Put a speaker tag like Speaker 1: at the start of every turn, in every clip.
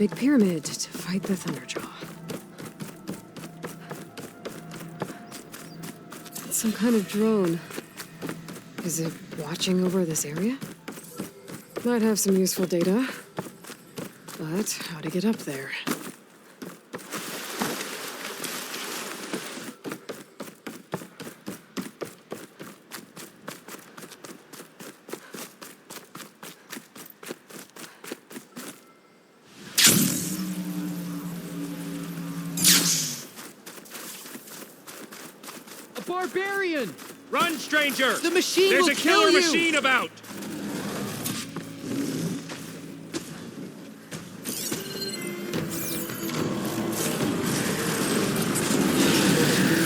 Speaker 1: big pyramid to fight the Thunderjaw. It's some kind of drone. Is it watching over this area? Might have some useful data. But how to get up there?
Speaker 2: Barbarian!
Speaker 3: Run, stranger!
Speaker 2: The machine
Speaker 3: There's
Speaker 2: will
Speaker 3: a killer
Speaker 2: kill you!
Speaker 3: machine about!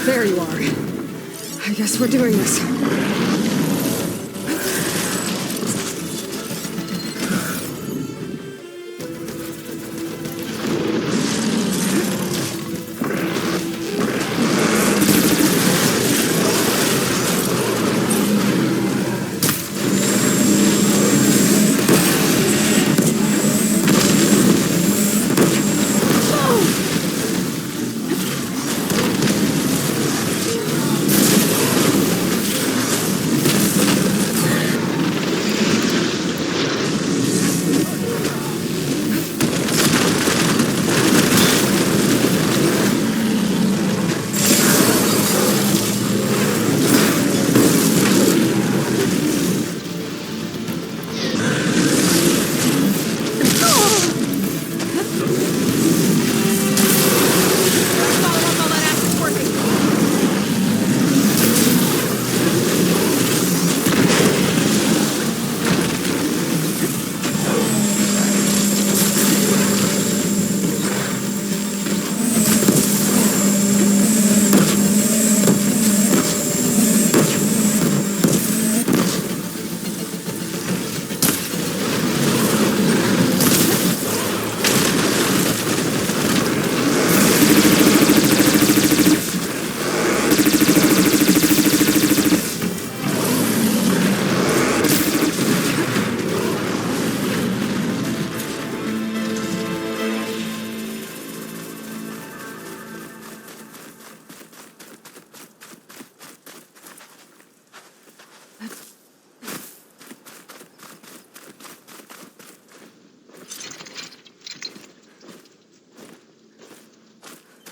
Speaker 1: There you are. I guess we're doing this.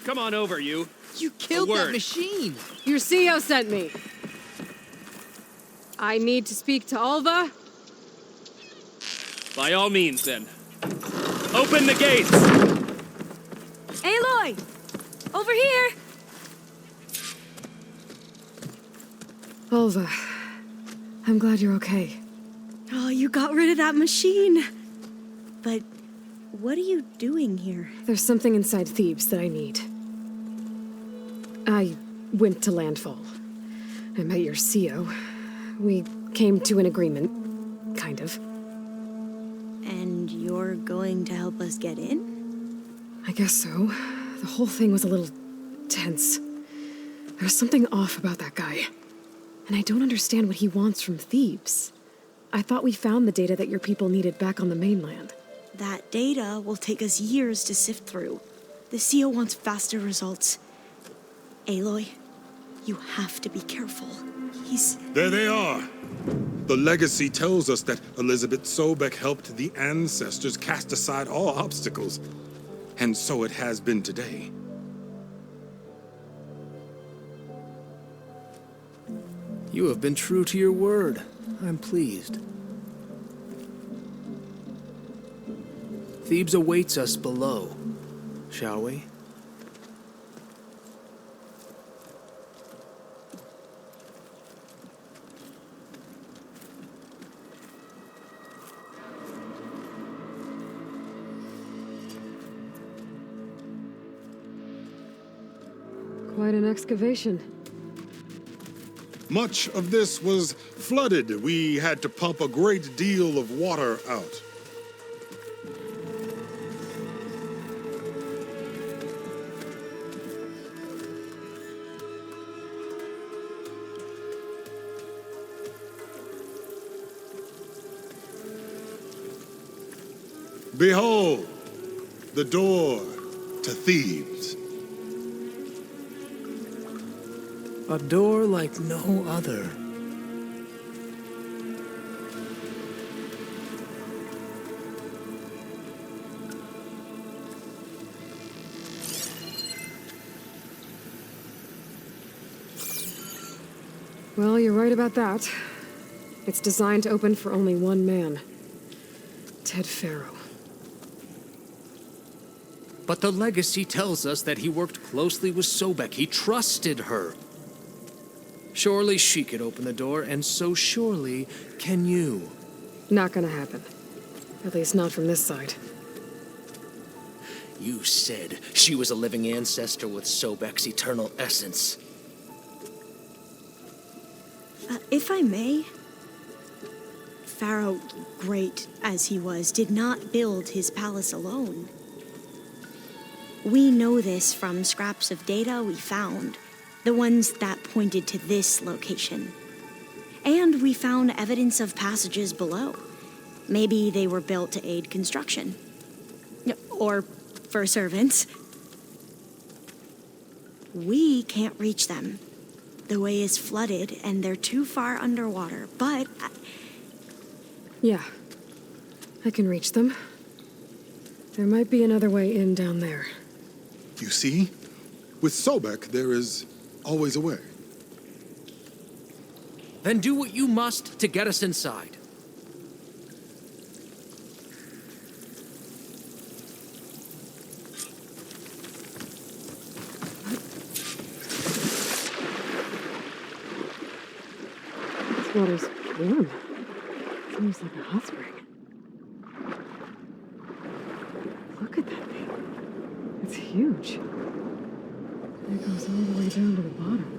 Speaker 3: Come on over, you.
Speaker 2: You killed that machine!
Speaker 1: Your CEO sent me. I need to speak to Alva.
Speaker 3: By all means, then. Open the gates!
Speaker 1: Aloy! Over here! Alva, I'm glad you're okay.
Speaker 4: Oh, you got rid of that machine. But what are you doing here?
Speaker 1: There's something inside Thebes that I need. I went to landfall. I met your CEO. We came to an agreement, kind of.
Speaker 4: And you're going to help us get in?
Speaker 1: I guess so. The whole thing was a little tense. There was something off about that guy. And I don't understand what he wants from Thebes. I thought we found the data that your people needed back on the mainland.
Speaker 4: That data will take us years to sift through. The CEO wants faster results. Aloy, you have to be careful.
Speaker 5: There they are. The legacy tells us that Elizabeth Sobek helped the ancestors cast aside all obstacles. And so it has been today.
Speaker 6: You have been true to your word. I'm pleased. Thebes awaits us below, shall we?
Speaker 1: Quite an excavation.
Speaker 5: Much of this was flooded. We had to pump a great deal of water out. Behold, The door to Thebes.
Speaker 6: A door like no other.
Speaker 1: Well, you're right about that. It's designed to open for only one man. Ted Faro.
Speaker 6: But the legacy tells us that he worked closely with Sobek. He trusted her. Surely she could open the door, and so surely can you.
Speaker 1: Not gonna happen. At least not from this side.
Speaker 6: You said she was a living ancestor with Sobek's eternal essence.
Speaker 4: If I may, Pharaoh, great as he was, did not build his palace alone. We know this from scraps of data we found, the ones that pointed to this location. And we found evidence of passages below. Maybe they were built to aid construction. Or for servants. We can't reach them. The way is flooded and they're too far underwater, but...
Speaker 1: Yeah. I can reach them. There might be another way in down there.
Speaker 5: You see? With Sobek, there is always a way.
Speaker 6: Then do what you must to get us inside.
Speaker 1: This water's warm. It's almost like a hot spring. Look at that thing. It's huge. It goes all the way down to the bottom.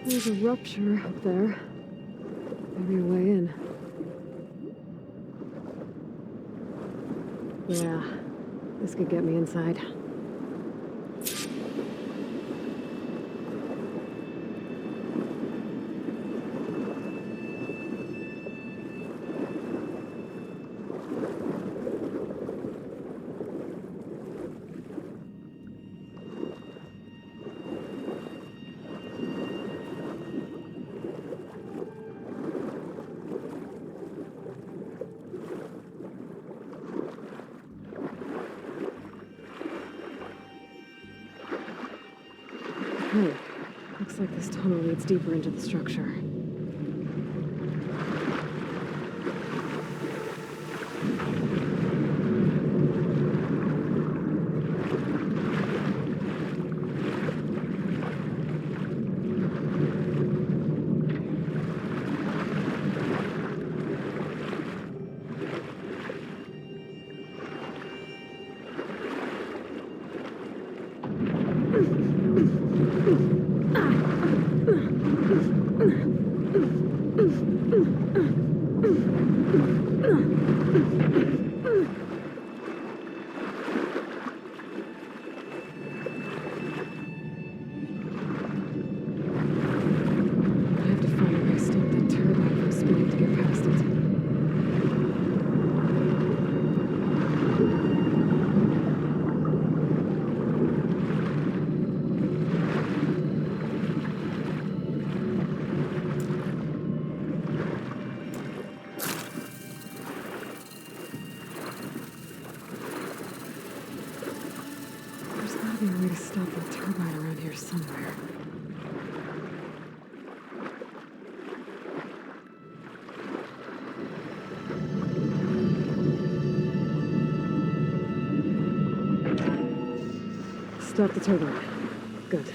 Speaker 1: There's a rupture up there. Maybe a way in. Yeah, this could get me inside. Hey, looks like this tunnel leads deeper into the structure. Start the turbine. Good.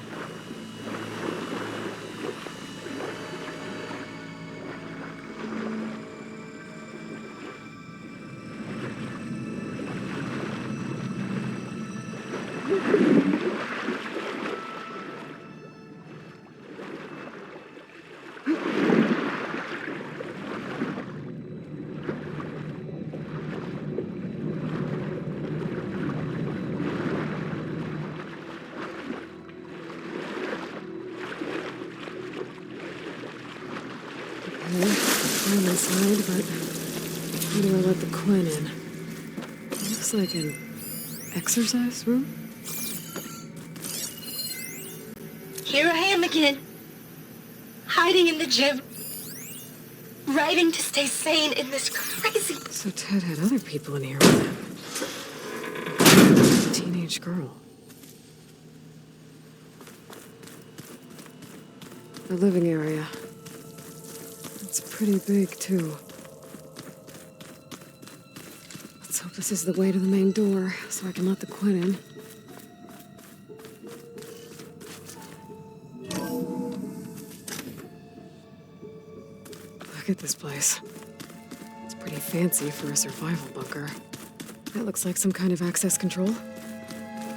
Speaker 1: inside, but how do I let the Quinn in? Looks like an exercise room?
Speaker 7: Here I am again. Hiding in the gym. Writing to stay sane in this crazy...
Speaker 1: So Ted had other people in here with him. A teenage girl. The living area. It's pretty big, too. Let's hope this is the way to the main door, so I can let the Quinn in. Look at this place. It's pretty fancy for a survival bunker. That looks like some kind of access control.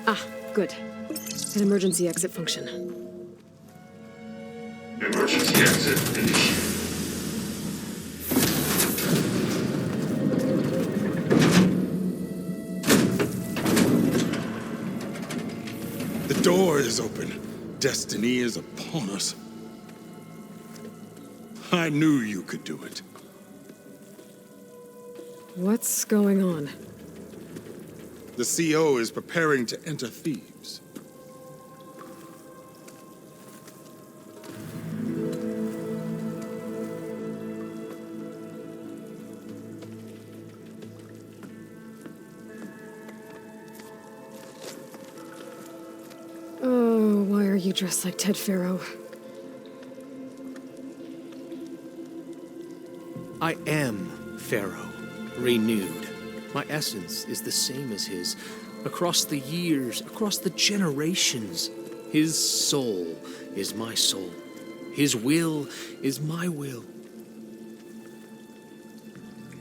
Speaker 1: Ah, good. An emergency exit function.
Speaker 5: Emergency exit initiated. The door is open. Destiny is upon us. I knew you could do it.
Speaker 1: What's going on?
Speaker 5: The CO is preparing to enter Thebes.
Speaker 1: Oh, why are you dressed like Ted Faro?
Speaker 6: I am Pharaoh, renewed. My essence is the same as his. Across the years, across the generations, his soul is my soul. His will is my will.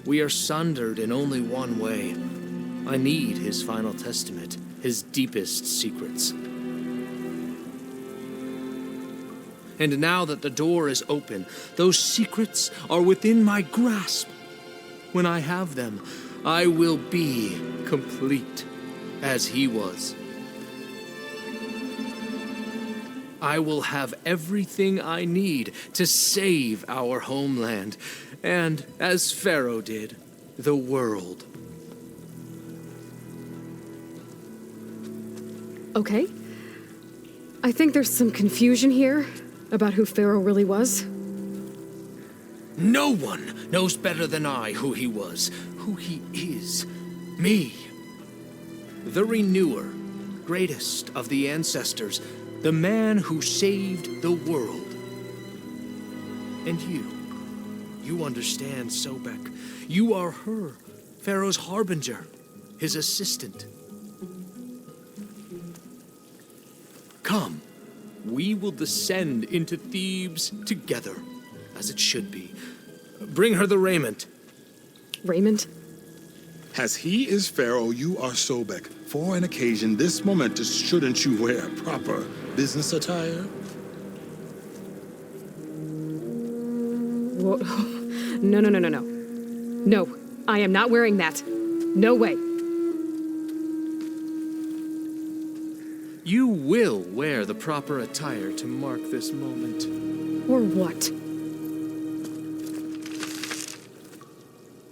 Speaker 6: We are sundered in only one way. I need his final testament, his deepest secrets. And now that the door is open, those secrets are within my grasp. When I have them, I will be complete, as he was. I will have everything I need to save our homeland, and, as Pharaoh did, the world.
Speaker 1: Okay. I think there's some confusion here about who Pharaoh really was.
Speaker 6: No one knows better than I who he was, who he is. Me. The Renewer, greatest of the ancestors, the man who saved the world. And you understand, Sobek. You are her, Pharaoh's harbinger, his assistant. Come, we will descend into Thebes together, as it should be. Bring her the raiment.
Speaker 1: Raymond?
Speaker 5: As he is Pharaoh, you are Sobek. For an occasion this momentous, shouldn't you wear proper business attire?
Speaker 1: Whoa. No. No, I am not wearing that. No way.
Speaker 6: You will wear the proper attire to mark this moment.
Speaker 1: Or what?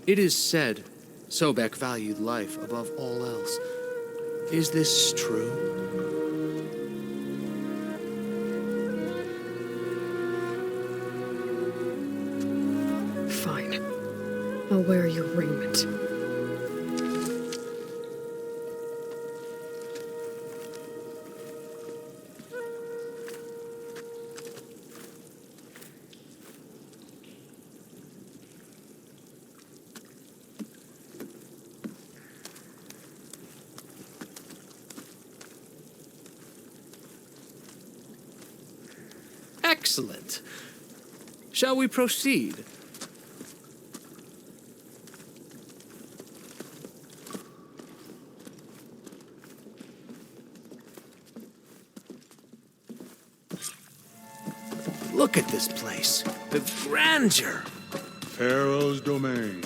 Speaker 6: It is said Sobek valued life above all else. Is this true?
Speaker 1: Fine. I'll wear your raiment.
Speaker 6: Excellent. Shall we proceed? Look at this place. The grandeur.
Speaker 5: Pharaoh's domain.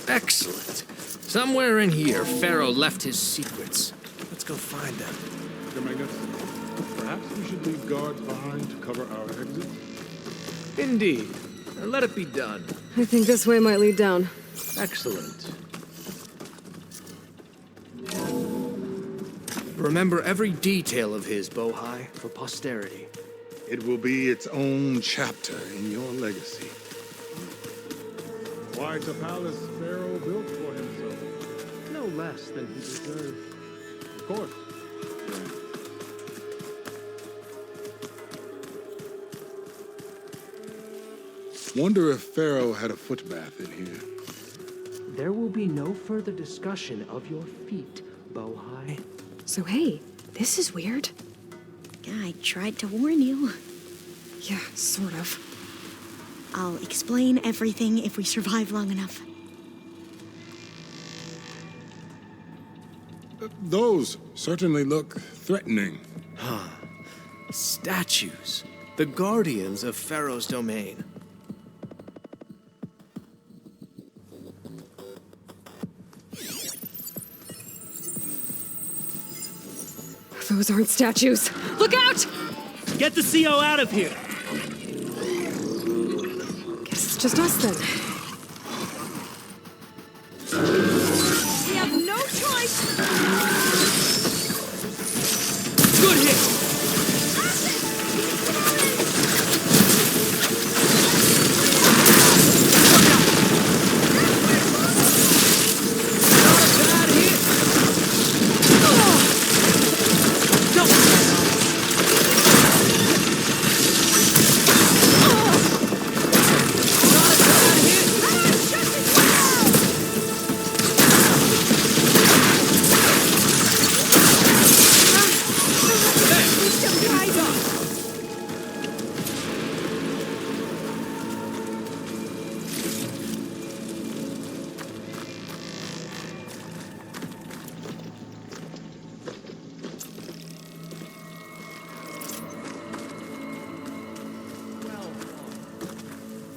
Speaker 6: Excellent. Somewhere in here, Pharaoh left his secrets. Let's go find them.
Speaker 5: Perhaps we should leave guards behind to cover our exit?
Speaker 6: Indeed. Let it be done.
Speaker 1: I think this way might lead down.
Speaker 6: Excellent. Remember every detail of his, Bohai, for posterity.
Speaker 5: It will be its own chapter in your legacy. Quite a palace Pharaoh built for himself.
Speaker 6: No less than he deserved.
Speaker 5: Of course. Wonder if Pharaoh had a footbath in here.
Speaker 6: There will be no further discussion of your feet, Bohai.
Speaker 1: So hey, this is weird.
Speaker 4: I tried to warn you.
Speaker 1: Yeah, sort of.
Speaker 4: I'll explain everything if we survive long enough.
Speaker 5: Those certainly look threatening.
Speaker 6: Statues. The guardians of Pharaoh's domain.
Speaker 1: Those aren't statues. Look out!
Speaker 3: Get the CO out of here!
Speaker 1: Guess it's just us then.
Speaker 4: We have no choice!
Speaker 3: Good hit!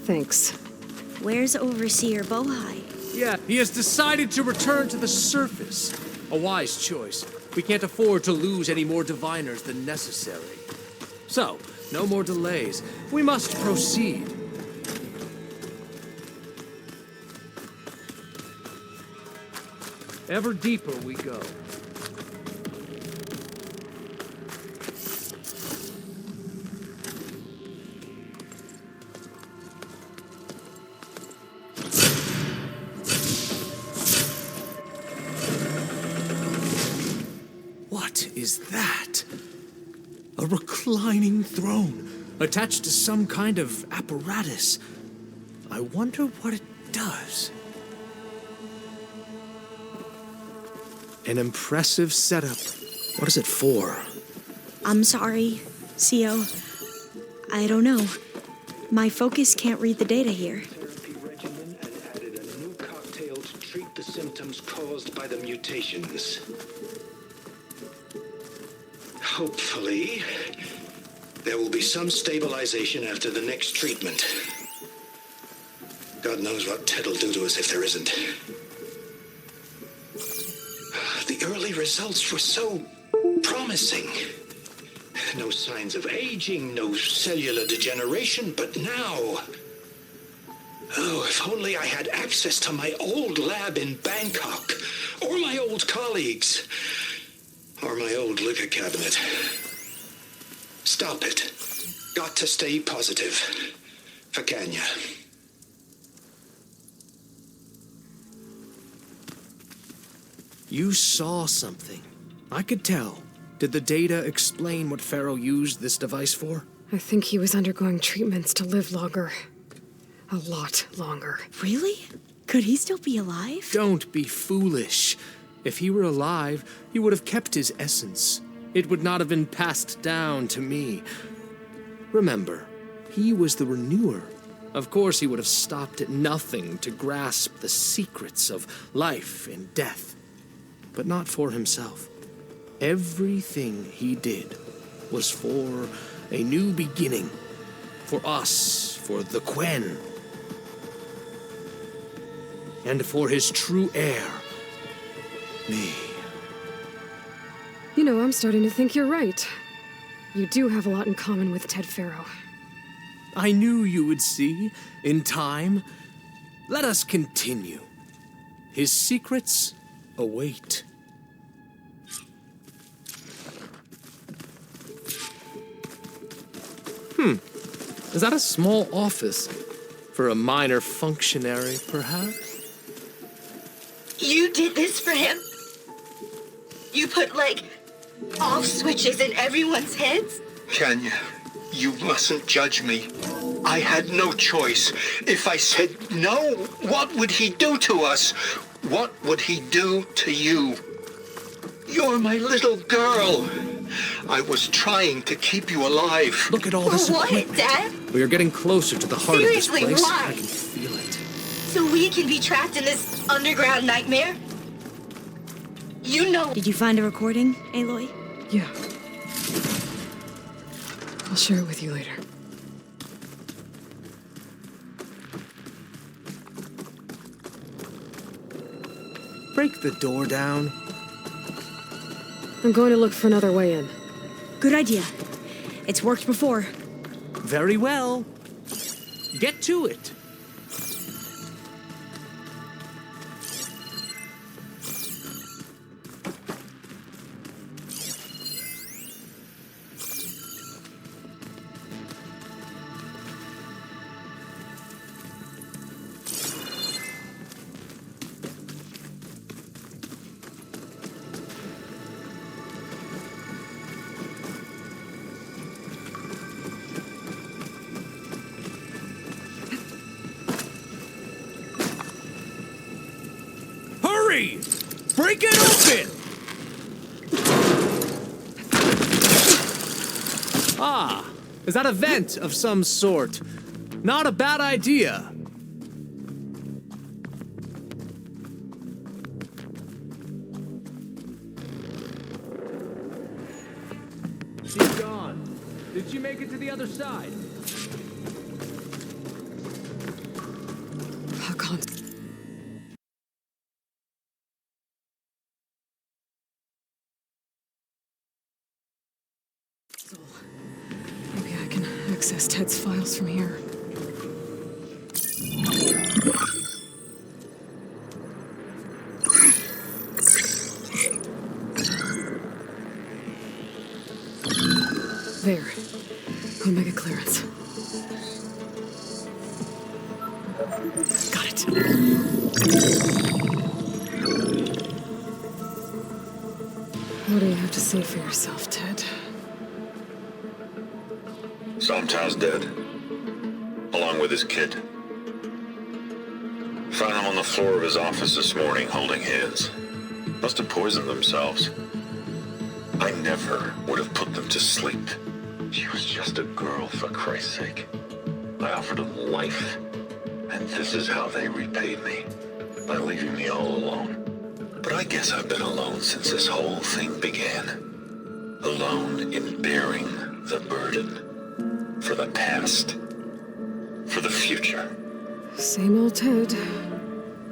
Speaker 1: Thanks.
Speaker 4: Where's Overseer Bohai?
Speaker 6: Yeah, he has decided to return to the surface. A wise choice. We can't afford to lose any more diviners than necessary. So, no more delays. We must proceed. Ever deeper we go. What is that? A reclining throne, attached to some kind of apparatus. I wonder what it does. An impressive setup. What is it for?
Speaker 4: I'm sorry, CO. I don't know. My focus can't read the data here.
Speaker 8: Therapy regimen and added a new cocktail to treat the symptoms caused by the mutations. Hopefully, there will be some stabilization after the next treatment. God knows what Ted'll do to us if there isn't. The early results were so promising. No signs of aging, no cellular degeneration, but now... Oh, if only I had access to my old lab in Bangkok, or my old colleagues, or my old liquor cabinet. Stop it. Got to stay positive. For Kenya.
Speaker 6: You saw something. I could tell. Did the data explain what Pharaoh used this device for?
Speaker 1: I think he was undergoing treatments to live longer. A lot longer.
Speaker 4: Really? Could he still be alive?
Speaker 6: Don't be foolish. If he were alive, he would have kept his essence. It would not have been passed down to me. Remember, he was the renewer. Of course, he would have stopped at nothing to grasp the secrets of life and death. But not for himself. Everything he did was for a new beginning. For us, for the Quen. And for his true heir, me.
Speaker 1: You know, I'm starting to think you're right. You do have a lot in common with Ted Faro.
Speaker 6: I knew you would see, in time. Let us continue. His secrets await. Is that a small office? For a minor functionary, perhaps?
Speaker 7: You did this for him? You put, like, off switches in everyone's heads?
Speaker 8: Kenya, you mustn't judge me. I had no choice. If I said no, what would he do to us? What would he do to you? You're my little girl. I was trying to keep you alive.
Speaker 6: Look at all this
Speaker 7: What,
Speaker 6: equipment.
Speaker 7: Dad?
Speaker 6: We are getting closer to the heart
Speaker 7: Seriously,
Speaker 6: of this place.
Speaker 7: why?
Speaker 6: I can feel it.
Speaker 7: So we can be trapped in this underground nightmare? You know.
Speaker 4: Did you find a recording, Aloy?
Speaker 1: Yeah. I'll share it with you later.
Speaker 6: Break the door down.
Speaker 1: I'm going to look for another way in.
Speaker 4: Good idea. It's worked before.
Speaker 6: Very well. Get to it. Hurry! Break it open! Ah, is that a vent of some sort? Not a bad idea. She's gone. Did she make it to the other side?
Speaker 1: I can't. Maybe I can access Ted's files from here. There. Omega clearance. Got it. What do you have to say for yourself, Ted?
Speaker 9: Sometimes dead, along with his kid. Found him on the floor of his office this morning, holding hands. Must have poisoned themselves. I never would have put them to sleep. She was just a girl, for Christ's sake. I offered them life, and this is how they repaid me, by leaving me all alone. But I guess I've been alone since this whole thing began. Alone in bearing the burden. For the past. For the future.
Speaker 1: Same old Ted.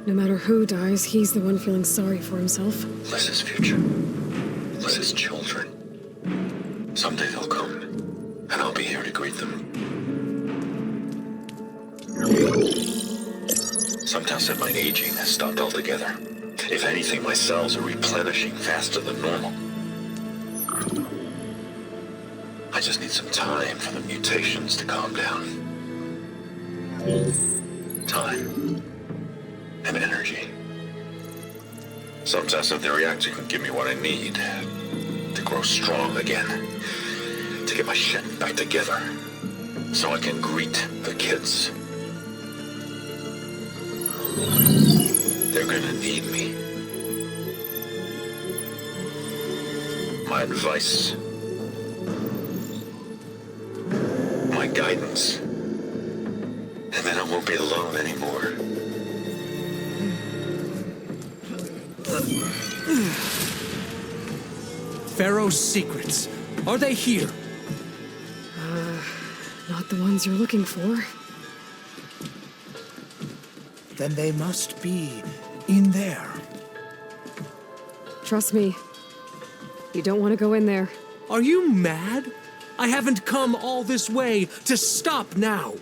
Speaker 1: No matter who dies, he's the one feeling sorry for himself.
Speaker 9: Liz's future. Liz's children. Someday they'll come, and I'll be here to greet them. Sometimes said my aging has stopped altogether. If anything, my cells are replenishing faster than normal. I just need some time for the mutations to calm down. Time. And energy. Some test of the reactor can give me what I need to grow strong again. To get my shit back together. So I can greet the kids. They're gonna need me. My advice. My guidance. And then I won't be alone anymore.
Speaker 6: Pharaoh's secrets. Are they here?
Speaker 1: Not the ones you're looking for.
Speaker 6: Then they must be in there.
Speaker 1: Trust me. You don't want to go in there.
Speaker 6: Are you mad? I haven't come all this way to stop now.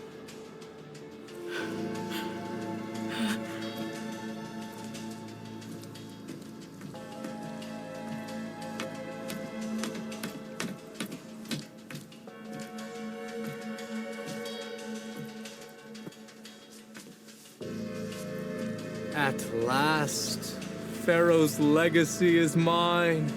Speaker 6: At last, Pharaoh's legacy is mine.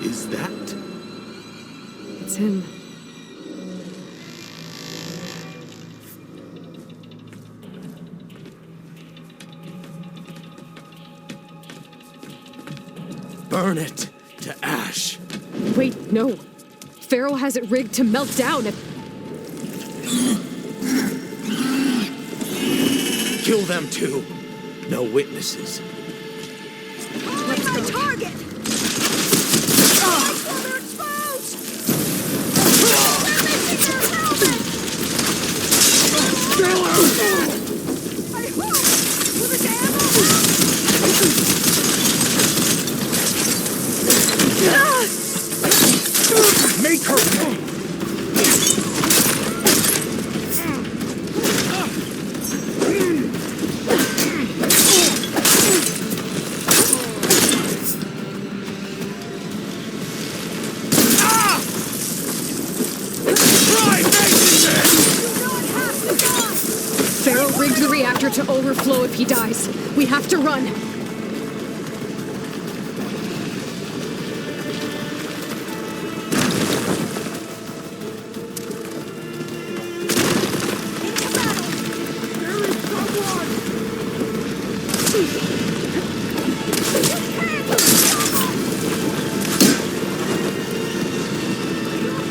Speaker 6: Is that?
Speaker 1: It's him.
Speaker 6: Burn it to ash.
Speaker 1: Wait, no. Pharaoh has it rigged to melt down if...
Speaker 6: Kill them too. No witnesses.
Speaker 4: What's my target? They're exposed! They're missing their helmet! I hope! With his ammo!
Speaker 6: Make her pay!
Speaker 1: Pharaoh rigged the reactor to overflow if he dies. We have to run.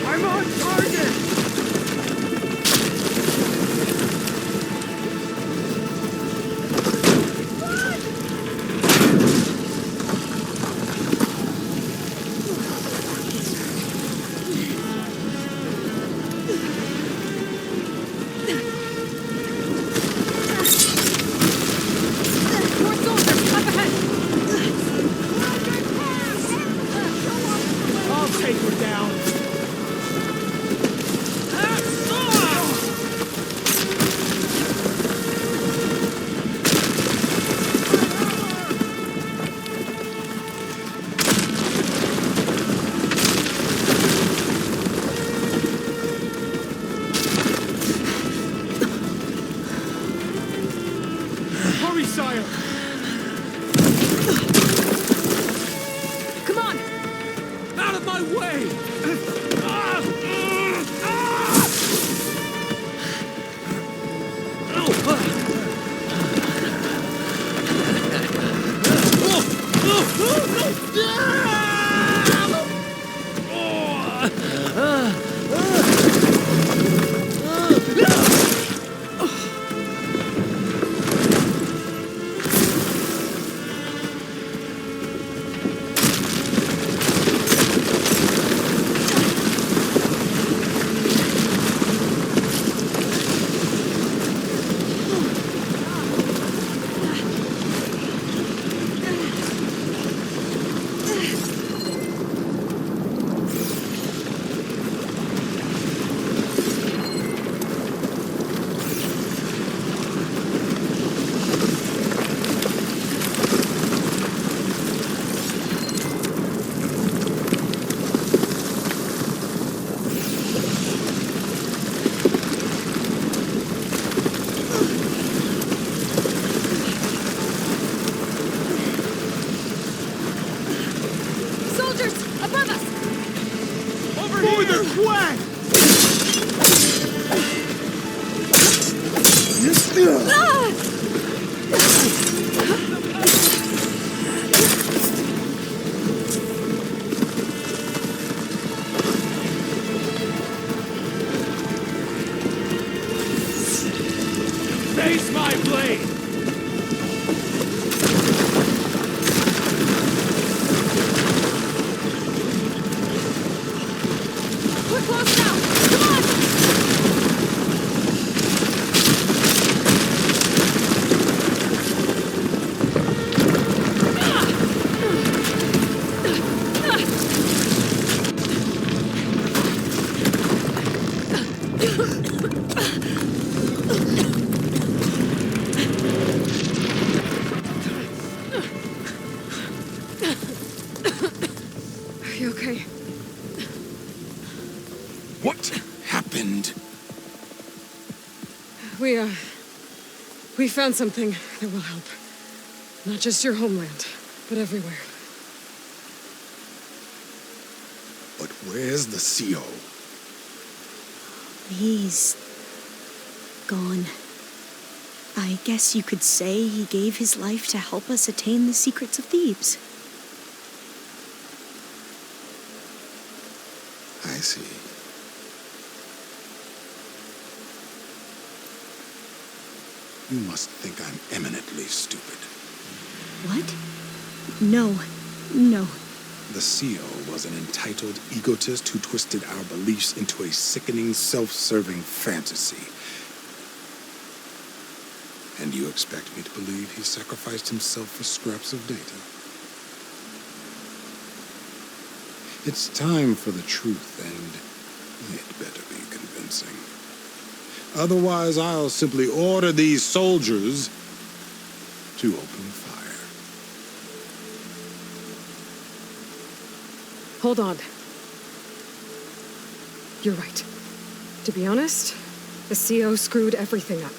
Speaker 6: I'm on target!
Speaker 1: More soldiers, up ahead!
Speaker 6: I'll take her down. Hurry, sire!
Speaker 1: Come on!
Speaker 6: Out of my way!
Speaker 1: We found something that will help. Not just your homeland, but everywhere.
Speaker 5: But where's the CO?
Speaker 4: He's gone. I guess you could say he gave his life to help us attain the secrets of Thebes.
Speaker 5: I see. You must think I'm eminently stupid.
Speaker 4: What? No.
Speaker 5: The CO was an entitled egotist who twisted our beliefs into a sickening, self-serving fantasy. And you expect me to believe he sacrificed himself for scraps of data? It's time for the truth, and it better be convincing. Otherwise, I'll simply order these soldiers to open fire.
Speaker 1: Hold on. You're right. To be honest, the CO screwed everything up.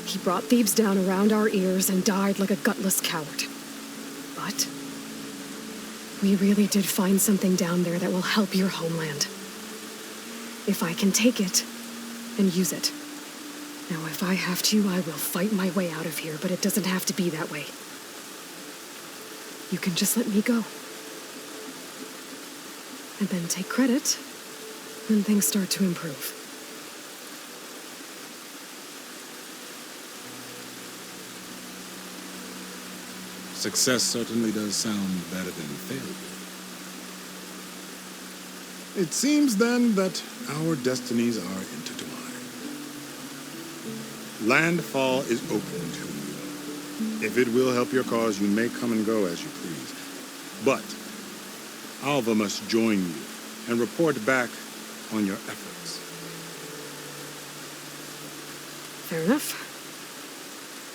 Speaker 1: He brought Thebes down around our ears and died like a gutless coward. But we really did find something down there that will help your homeland. If I can take it and use it. Now, if I have to, I will fight my way out of here, but it doesn't have to be that way. You can just let me go. And then take credit when things start to improve.
Speaker 5: Success certainly does sound better than failure. It seems then that our destinies are intertwined. Landfall is open to you. If it will help your cause, you may come and go as you please. But Alva must join you and report back on your efforts.
Speaker 1: Fair enough.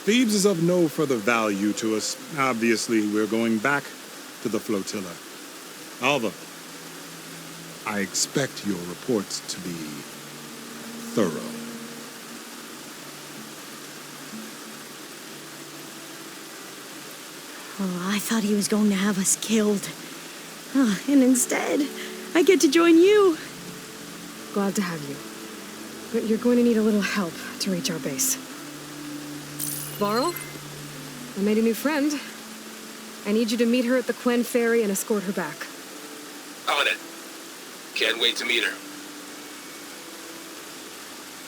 Speaker 5: Thebes is of no further value to us. Obviously, we're going back to the flotilla. Alva, I expect your reports to be thorough.
Speaker 4: Oh, I thought he was going to have us killed. And instead, I get to join you.
Speaker 1: Glad to have you. But you're going to need a little help to reach our base. Varl, I made a new friend. I need you to meet her at the Quen Ferry and escort her back.
Speaker 10: On it. Can't wait to meet her.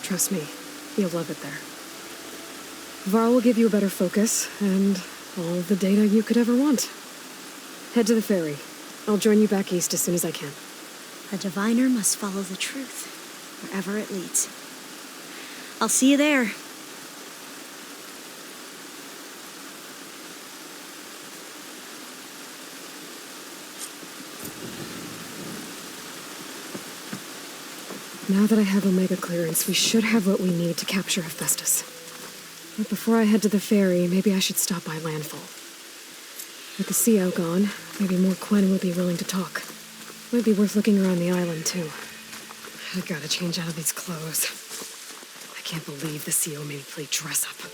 Speaker 1: Trust me, you'll love it there. Varl will give you a better focus, and all of the data you could ever want. Head to the ferry. I'll join you back east as soon as I can.
Speaker 4: A diviner must follow the truth, wherever it leads. I'll see you there.
Speaker 1: Now that I have Omega clearance, we should have what we need to capture Hephaestus. But before I head to the ferry, maybe I should stop by Landfall. With the CO gone, maybe more Quen will be willing to talk. Might be worth looking around the island, too. I gotta change out of these clothes. I can't believe the CO made me play dress up.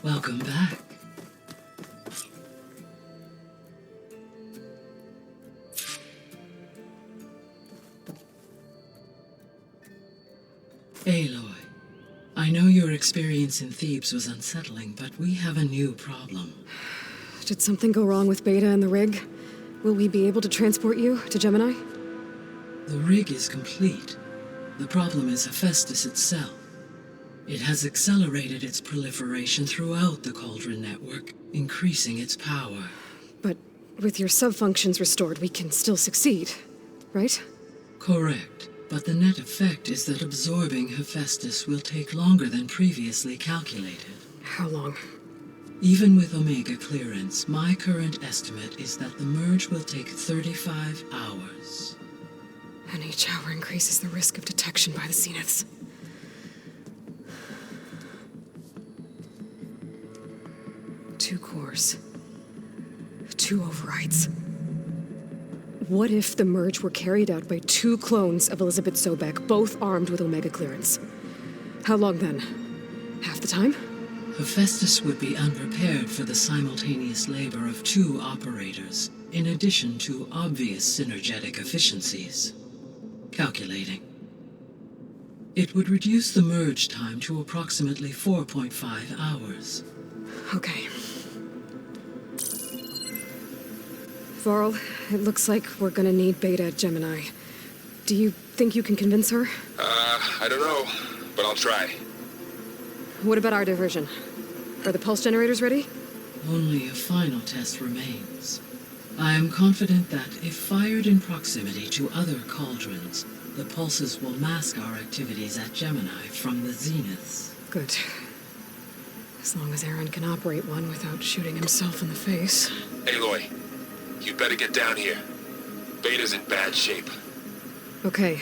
Speaker 11: Welcome back. Aloy, I know your experience in Thebes was unsettling, but we have a new problem.
Speaker 1: Did something go wrong with Beta and the rig? Will we be able to transport you to Gemini?
Speaker 11: The rig is complete. The problem is Hephaestus itself. It has accelerated its proliferation throughout the Cauldron network, increasing its power.
Speaker 1: But with your subfunctions restored, we can still succeed, right?
Speaker 11: Correct. But the net effect is that absorbing Hephaestus will take longer than previously calculated.
Speaker 1: How long?
Speaker 11: Even with Omega clearance, my current estimate is that the merge will take 35 hours.
Speaker 1: And each hour increases the risk of detection by the Zeniths. Two cores. Two overrides. What if the merge were carried out by two clones of Elizabeth Sobek, both armed with Omega clearance? How long then? Half the time?
Speaker 11: Hephaestus would be unprepared for the simultaneous labor of two operators, in addition to obvious synergetic efficiencies. Calculating. It would reduce the merge time to approximately 4.5 hours.
Speaker 1: Okay. Varl, it looks like we're gonna need Beta at Gemini. Do you think you can convince her?
Speaker 10: I don't know, but I'll try.
Speaker 1: What about our diversion? Are the pulse generators ready?
Speaker 11: Only a final test remains. I am confident that, if fired in proximity to other cauldrons, the pulses will mask our activities at Gemini from the zeniths.
Speaker 1: Good. As long as Aaron can operate one without shooting himself in the face.
Speaker 10: Aloy, you better get down here. Beta's in bad shape.
Speaker 1: Okay.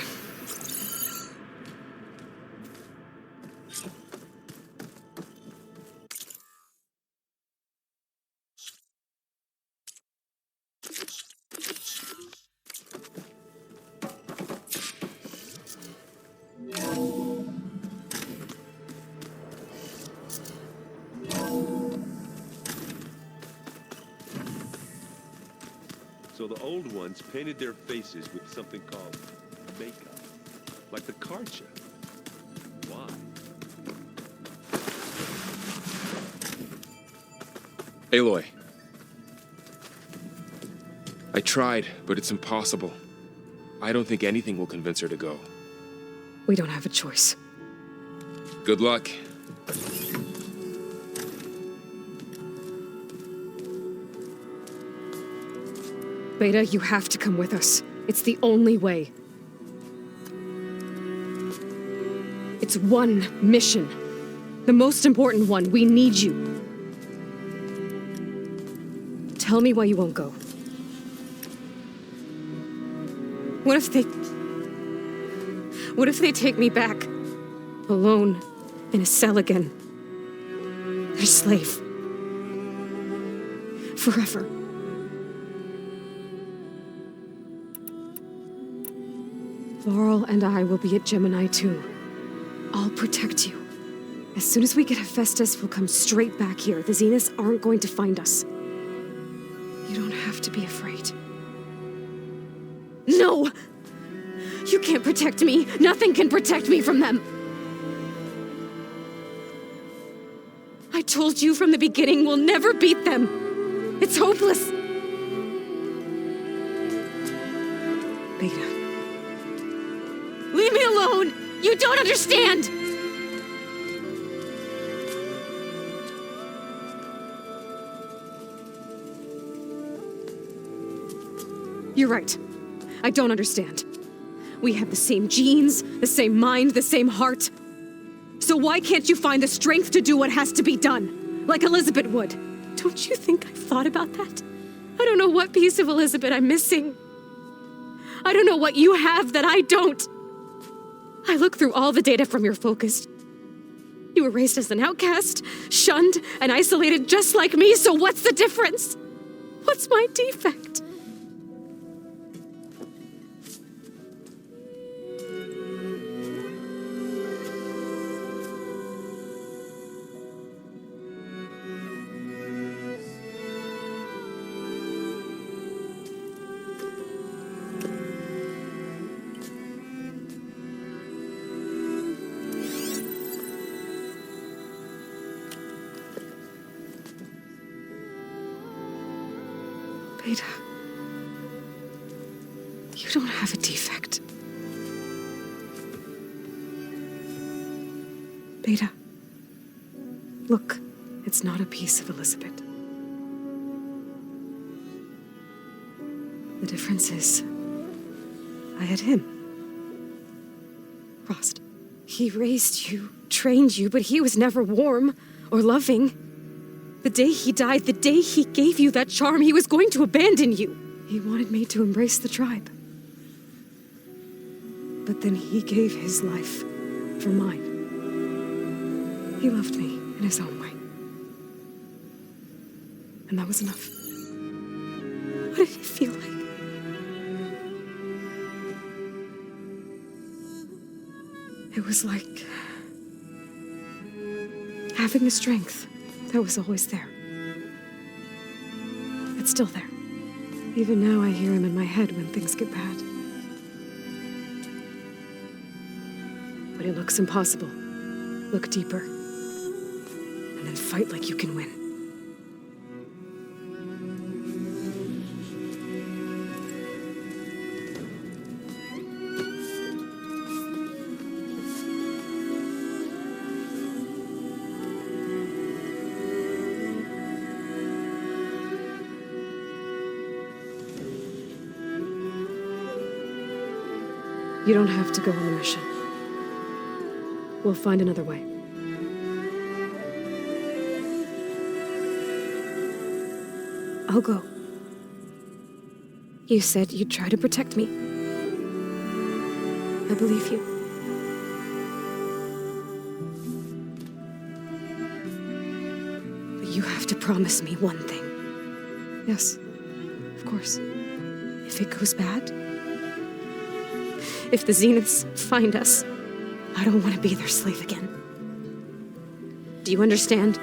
Speaker 12: So the old ones painted their faces with something called makeup. Like the card show. Why?
Speaker 13: Aloy. I tried, but it's impossible. I don't think anything will convince her to go.
Speaker 1: We don't have a choice.
Speaker 13: Good luck.
Speaker 1: Beta, you have to come with us. It's the only way. It's one mission. The most important one. We need you. Tell me why you won't go. What if they take me back? Alone, in a cell again. A slave. Forever. Laurel and I will be at Gemini too. I'll protect you. As soon as we get Hephaestus, we'll come straight back here. The Zeniths aren't going to find us. You don't have to be afraid. No! You can't protect me. Nothing can protect me from them. I told you from the beginning we'll never beat them. It's hopeless. Beta. Leave me alone! You don't understand! You're right. I don't understand. We have the same genes, the same mind, the same heart. So why can't you find the strength to do what has to be done? Like Elizabeth would. Don't you think I've thought about that? I don't know what piece of Elizabeth I'm missing. I don't know what you have that I don't. I look through all the data from your focus. You were raised as an outcast, shunned, and isolated just like me, so what's the difference? What's my defect? Beta. You don't have a defect. Beta. Look, it's not a piece of Elizabeth. The difference is, I had him. Frost. He raised you, trained you, but he was never warm or loving. The day he died, the day he gave you that charm, he was going to abandon you. He wanted me to embrace the tribe. But then he gave his life for mine. He loved me in his own way. And that was enough. What did it feel like? It was like having the strength that was always there. It's still there. Even now I hear him in my head when things get bad. When it looks impossible, look deeper. And then fight like you can win. You don't have to go on the mission. We'll find another way. I'll go. You said you'd try to protect me. I believe you. But you have to promise me one thing. Yes, of course. If it goes bad, if the Zeniths find us, I don't want to be their slave again. Do you understand?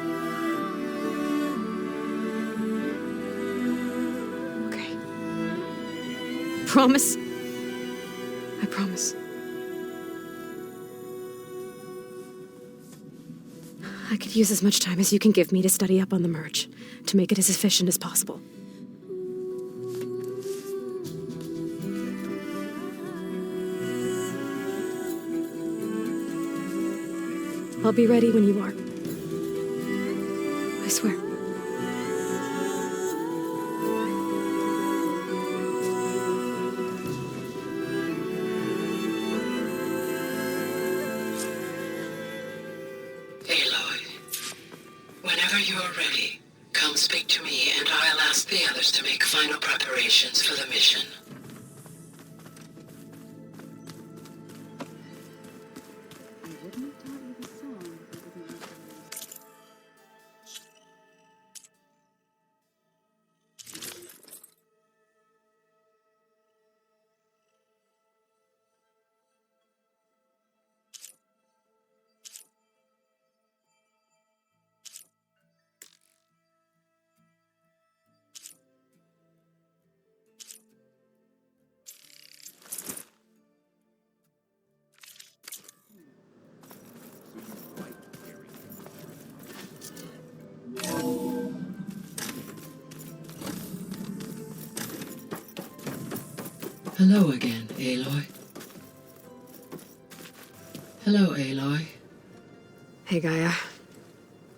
Speaker 1: Okay. Promise? I promise. I could use as much time as you can give me to study up on the merge, to make it as efficient as possible. I'll be ready when you are. I swear.
Speaker 11: Aloy, whenever you are ready, come speak to me and I'll ask the others to make final preparations for the mission. Hello again, Aloy. Hello, Aloy.
Speaker 1: Hey, Gaia.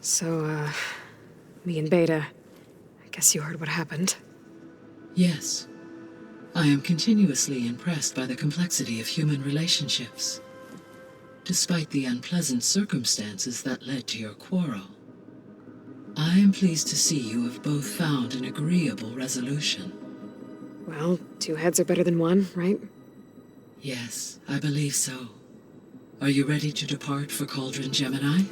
Speaker 1: So, me and Beta, I guess you heard what happened.
Speaker 11: Yes. I am continuously impressed by the complexity of human relationships. Despite the unpleasant circumstances that led to your quarrel, I am pleased to see you have both found an agreeable resolution.
Speaker 1: Well, two heads are better than one, right?
Speaker 11: Yes, I believe so. Are you ready to depart for Cauldron Gemini?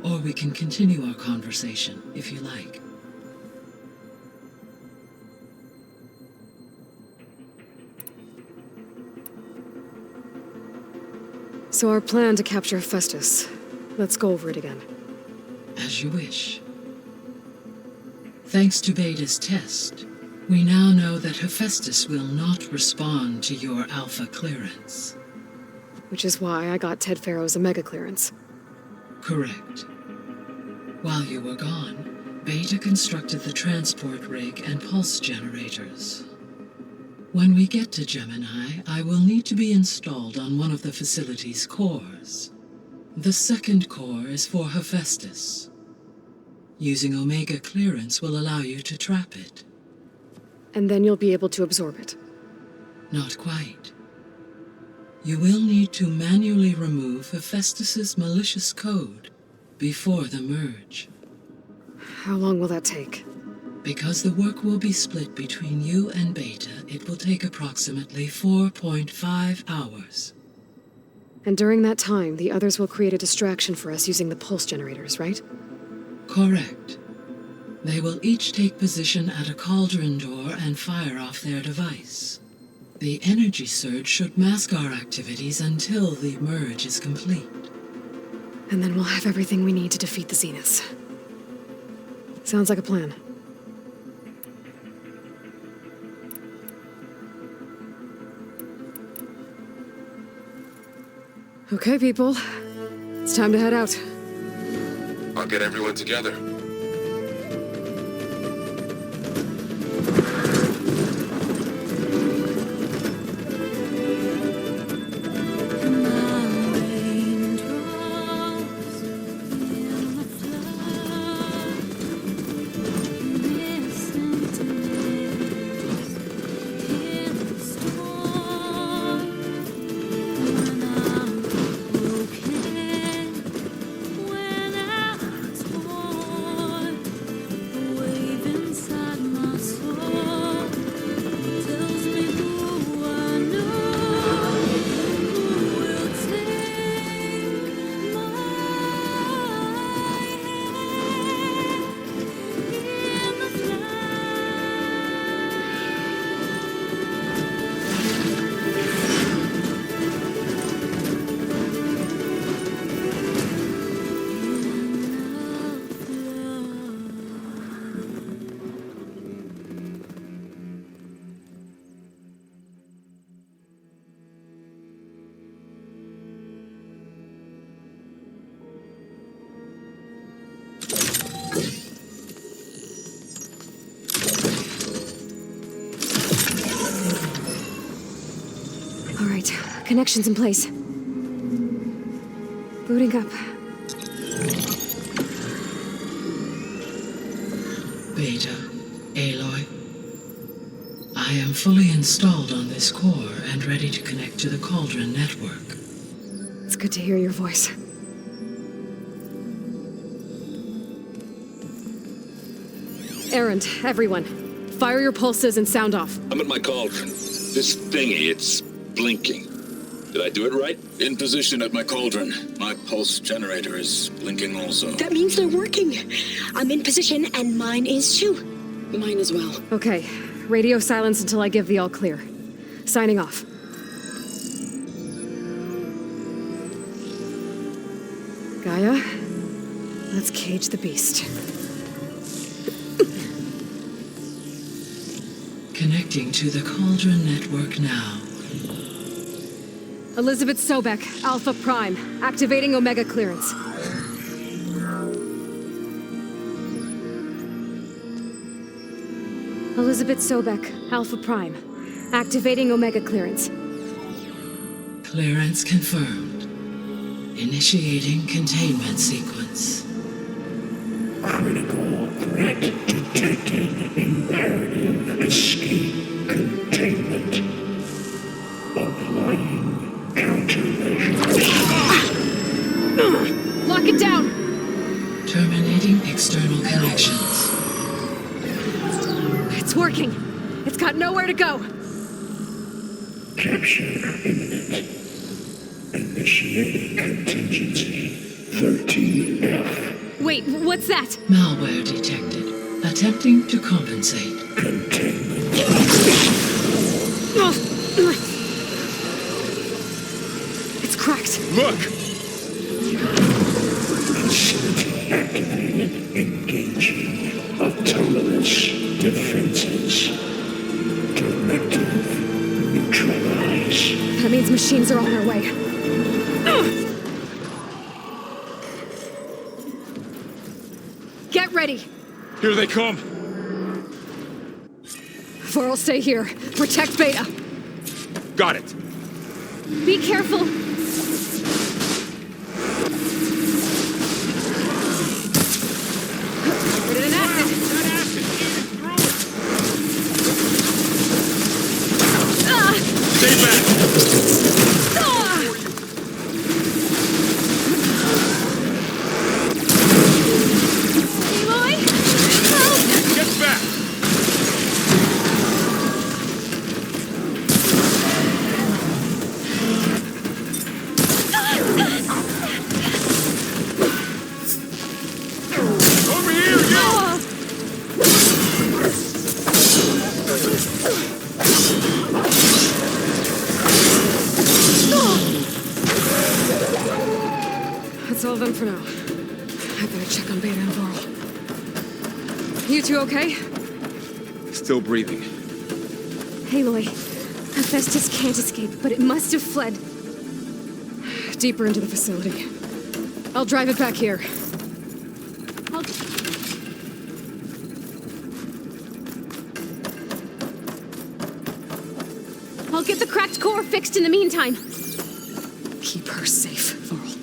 Speaker 11: Or we can continue our conversation, if you like.
Speaker 1: So our plan to capture Hephaestus. Let's go over it again.
Speaker 11: As you wish. Thanks to Beta's test, we now know that Hephaestus will not respond to your alpha clearance.
Speaker 1: Which is why I got Ted Farrow's Omega clearance.
Speaker 11: Correct. While you were gone, Beta constructed the transport rig and pulse generators. When we get to Gemini, I will need to be installed on one of the facility's cores. The second core is for Hephaestus. Using Omega clearance will allow you to trap it.
Speaker 1: And then you'll be able to absorb it.
Speaker 11: Not quite. You will need to manually remove Hephaestus's malicious code before the merge.
Speaker 1: How long will that take?
Speaker 11: Because the work will be split between you and Beta, it will take approximately 4.5 hours.
Speaker 1: And during that time, the others will create a distraction for us using the pulse generators, right?
Speaker 11: Correct. They will each take position at a cauldron door and fire off their device. The energy surge should mask our activities until the merge is complete.
Speaker 1: And then we'll have everything we need to defeat the Zeniths. Sounds like a plan. Okay, people. It's time to head out.
Speaker 10: I'll get everyone together.
Speaker 1: All right, connections in place. Booting up.
Speaker 11: Beta, Aloy. I am fully installed on this core and ready to connect to the Cauldron network.
Speaker 1: It's good to hear your voice. Errand, everyone. Fire your pulses and sound off.
Speaker 14: I'm at my cauldron. This thingy, it's blinking. Did I do it right? In position at my cauldron. My pulse generator is blinking also.
Speaker 7: That means they're working. I'm in position, and mine is too.
Speaker 1: Mine as well. Okay. Radio silence until I give the all clear. Signing off. Gaia, let's cage the beast.
Speaker 11: Connecting to the Cauldron network now.
Speaker 1: Elizabeth Sobek, Alpha Prime, activating Omega clearance. Elizabeth Sobek, Alpha Prime, activating Omega clearance.
Speaker 11: Clearance confirmed. Initiating containment sequence.
Speaker 8: Critical threat detected. Imperative escape containment. Applying countermeasures.
Speaker 1: Lock it down!
Speaker 11: Terminating external connections.
Speaker 1: It's working. It's got nowhere to go.
Speaker 8: Capture imminent. Initiating contingency 13F.
Speaker 1: Wait, what's that?
Speaker 11: Malware detected. Attempting to compensate.
Speaker 8: Containment.
Speaker 1: It's cracked.
Speaker 8: Look! Facility activated. Engaging autonomous defenses. Directive. Neutralize.
Speaker 1: That means machines are on their way. Get ready.
Speaker 13: Here they come!
Speaker 1: Vorl, stay here. Protect Beta.
Speaker 13: Got it.
Speaker 1: Be careful. Put in an acid.
Speaker 13: That acid eating through it! Stay back!
Speaker 1: Aloy! Help!
Speaker 13: Get back! Over here, you!
Speaker 1: That's all of them for now. I better check on Beta and Vorl. You two okay?
Speaker 13: Still breathing.
Speaker 1: Aloy, Hephaestus can't escape, but it must have fled. Deeper into the facility. I'll drive it back here. I'll get the cracked core fixed in the meantime. Keep her safe, Vorl.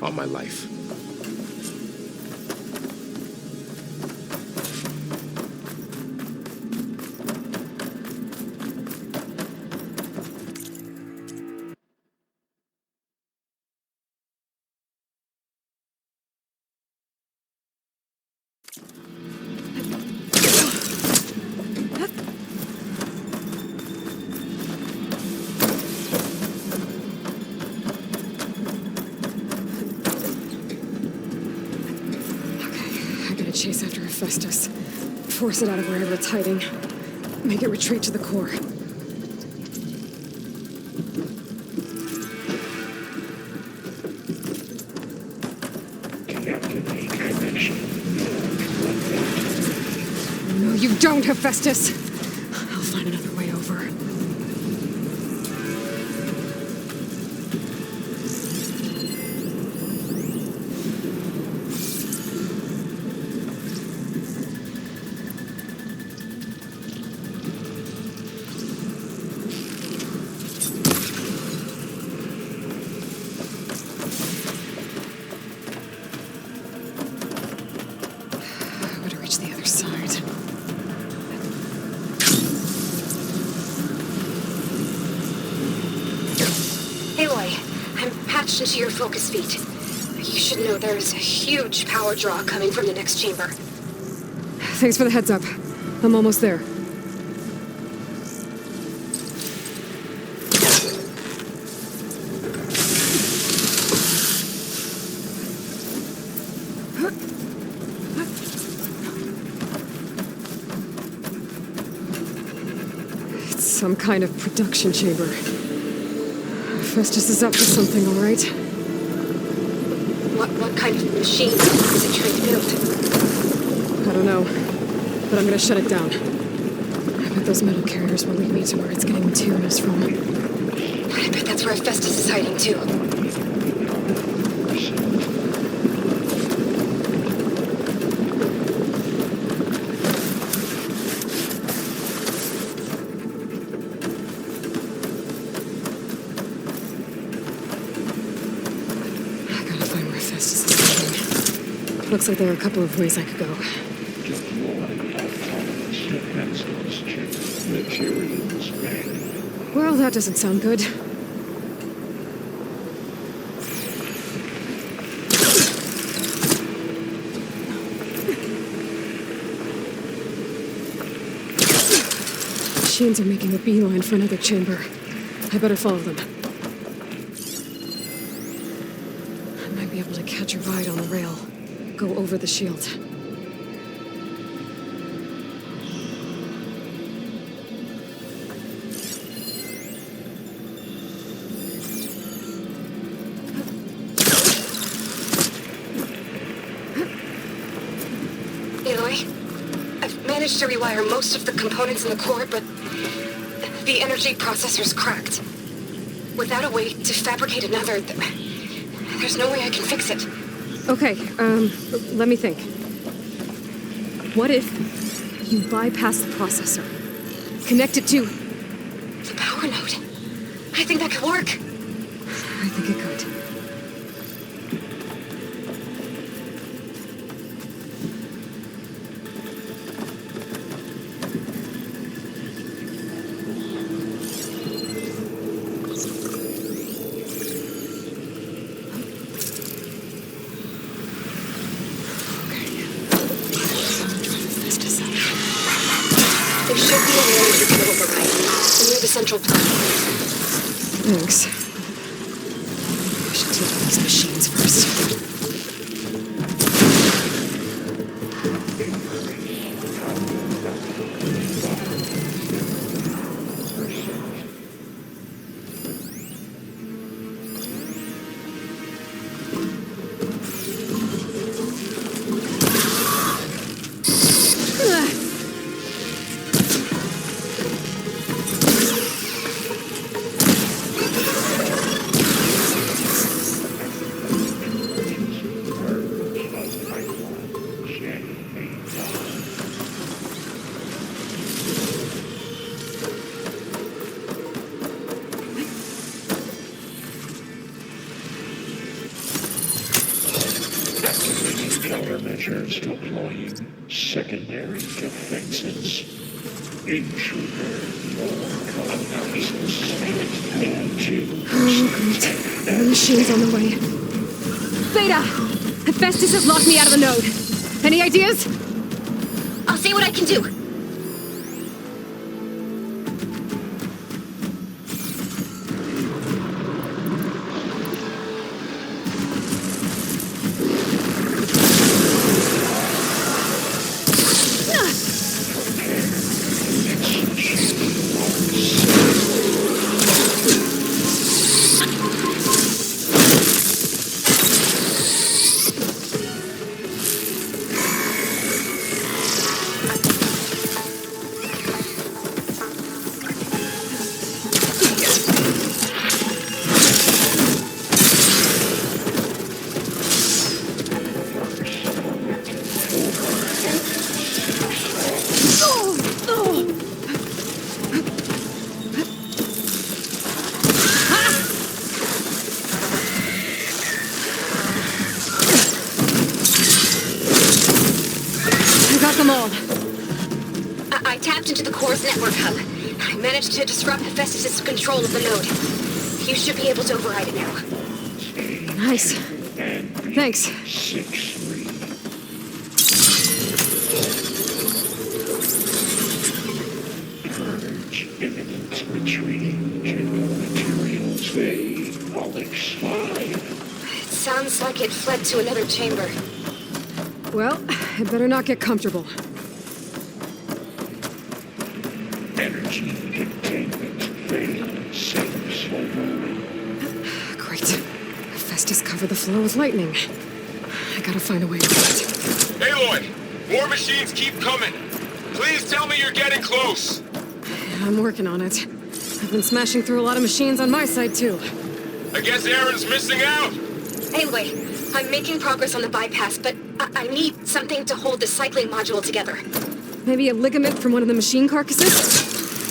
Speaker 13: On my life.
Speaker 1: Chase after Hephaestus. Force it out of wherever it's hiding. Make it retreat to the core. No, you don't, Hephaestus! I'll find another way over.
Speaker 7: Into your focus feed. You should know there's a huge power draw coming from the next chamber.
Speaker 1: Thanks for the heads up. I'm almost there. It's some kind of production chamber. Hephaestus is up to something, all right?
Speaker 7: What kind of machine is it trying to build?
Speaker 1: I don't know, but I'm gonna shut it down. I bet those metal carriers will lead me to where it's getting materials from.
Speaker 7: I bet that's where Hephaestus is hiding, too.
Speaker 1: Looks like there are a couple of ways I could go. Well, that doesn't sound good. Machines are making a beeline for another chamber. I better follow them. I might be able to catch a ride on the rail. Go over the shield.
Speaker 7: Aloy, I've managed to rewire most of the components in the core, but the energy processor's cracked. Without a way to fabricate another, there's no way I can fix it.
Speaker 1: Okay, let me think. What if you bypass the processor? Connect it to...
Speaker 7: The power node. I think that could work.
Speaker 1: I think it could.
Speaker 7: There should be a way you can override near the central platform.
Speaker 1: Thanks. I should take out these machines first.
Speaker 15: Countermeasures deploying secondary defenses. Intruder,
Speaker 1: Oh, great. The machine's on the way. Theta! Hephaestus has locked me out of the node. Any ideas?
Speaker 7: I'll see what I can do. I tapped into the core's network hub. I managed to disrupt Hephaestus' control of the node. You should be able to override it now.
Speaker 1: Nice. Thanks.
Speaker 15: 6-3. Purge imminent retreating general materials. They all expire.
Speaker 7: It sounds like it fled to another chamber.
Speaker 1: Well, I better not get comfortable.
Speaker 15: Energy containment failed. Seems overly.
Speaker 1: Great. Hephaestus covered the flow with lightning. I gotta find a way to do it.
Speaker 10: Aloy! More machines keep coming! Please tell me you're getting close!
Speaker 1: I'm working on it. I've been smashing through a lot of machines on my side, too.
Speaker 10: I guess Aaron's missing out!
Speaker 7: Anyway, I'm making progress on the bypass, but I need something to hold the cycling module together.
Speaker 1: Maybe a ligament from one of the machine carcasses?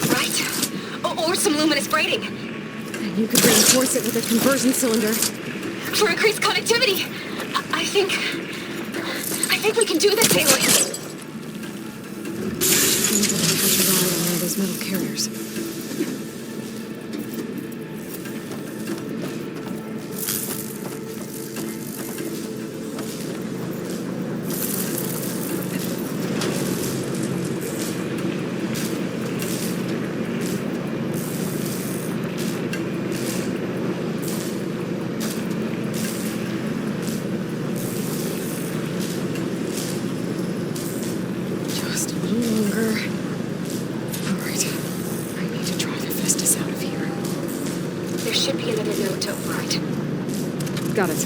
Speaker 7: Right. Or some luminous braiding.
Speaker 1: And you could reinforce it with a conversion cylinder.
Speaker 7: For increased connectivity. I think we can do this, Aloy.
Speaker 1: Should be able to catch a ride on one of those metal carriers. Just a little longer. All right. I need to drive Hephaestus out of here.
Speaker 7: There should be another node to override.
Speaker 1: Got it.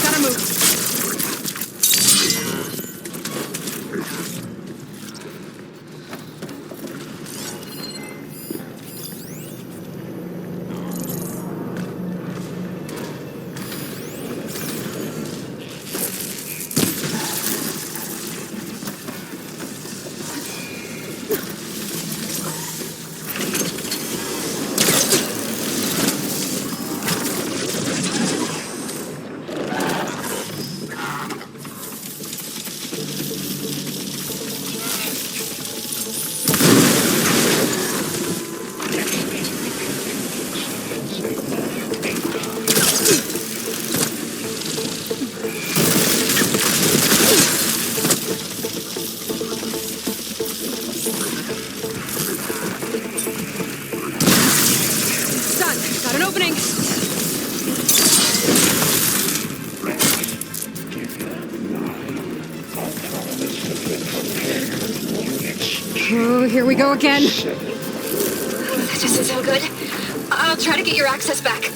Speaker 1: Gotta move. Oh, here we go again.
Speaker 7: That doesn't sound good. I'll try to get your access back.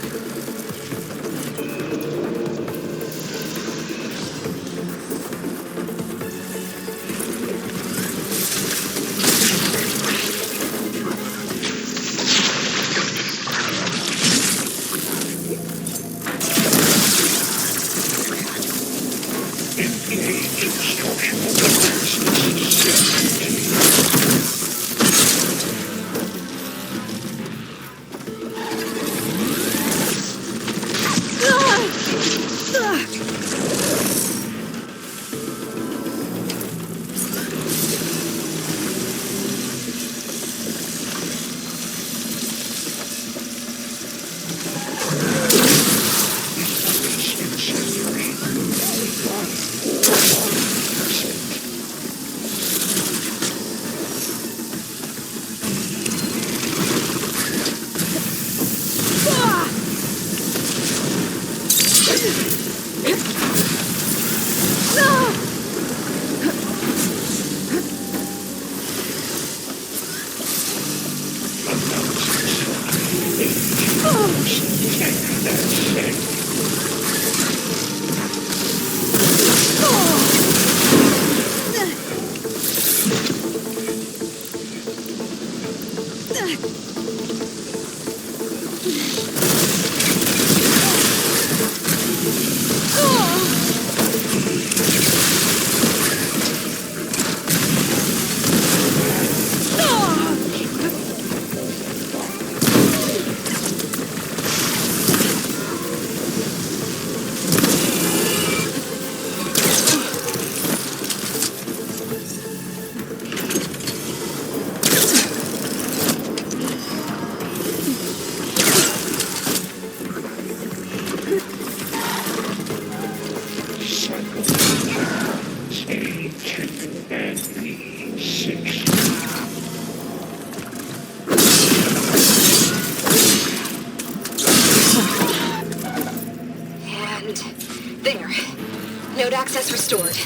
Speaker 7: Access restored.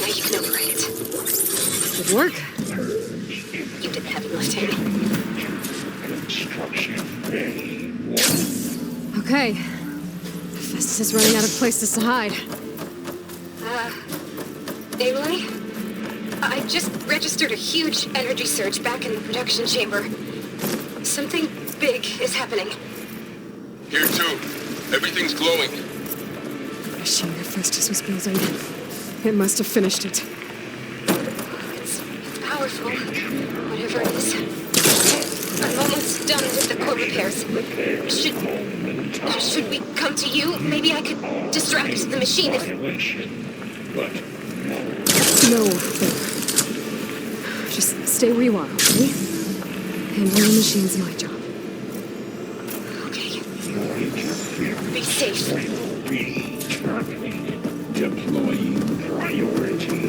Speaker 7: Now you can override it.
Speaker 1: Good work.
Speaker 7: You did the heavy lifting.
Speaker 1: Okay. Festus is running out of places to hide.
Speaker 7: Aloy? I just registered a huge energy surge back in the production chamber. Something big is happening.
Speaker 10: Here too. Everything's glowing.
Speaker 1: The machine that Festus was building. It must have finished it.
Speaker 7: It's powerful, whatever it is. I'm almost done with the core repairs. Should we come to you? Maybe I could distract the machine if...
Speaker 1: No. Just stay where you are, okay? Handling the machine's my job.
Speaker 7: Okay. Be safe.
Speaker 15: Deploying priority.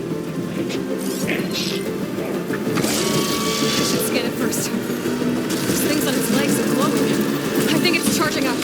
Speaker 1: Let's get it first. This thing's on its legs and glowing. I think it's charging up.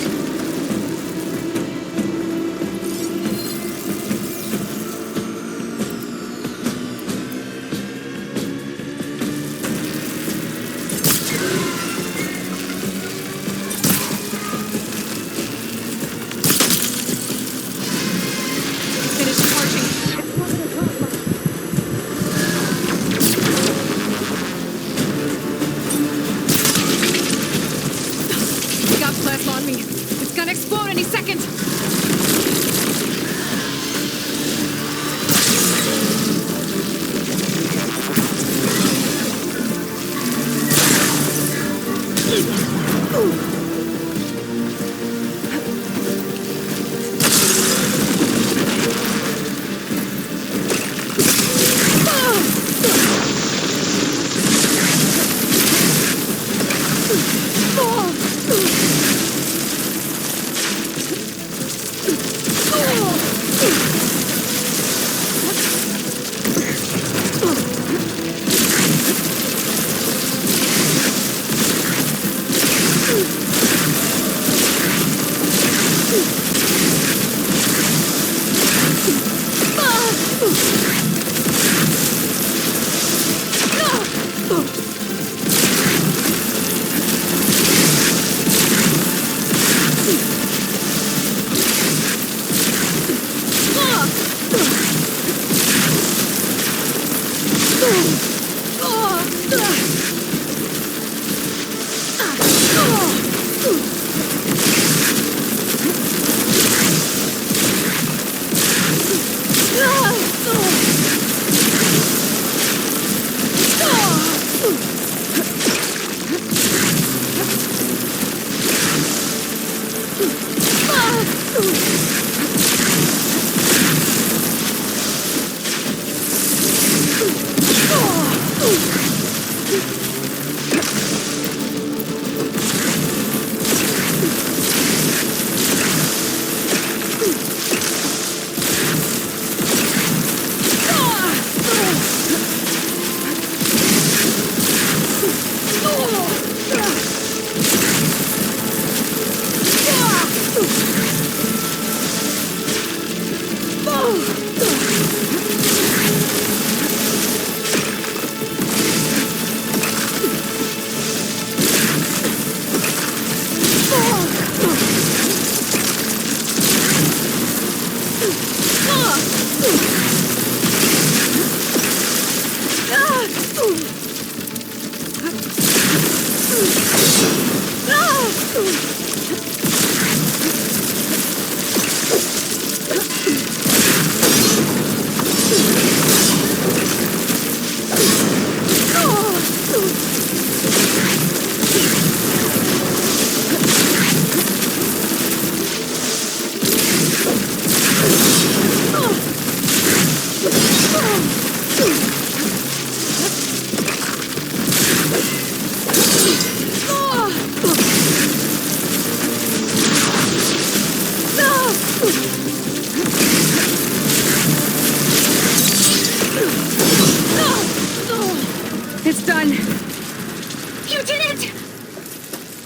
Speaker 1: It's done.
Speaker 7: You did it!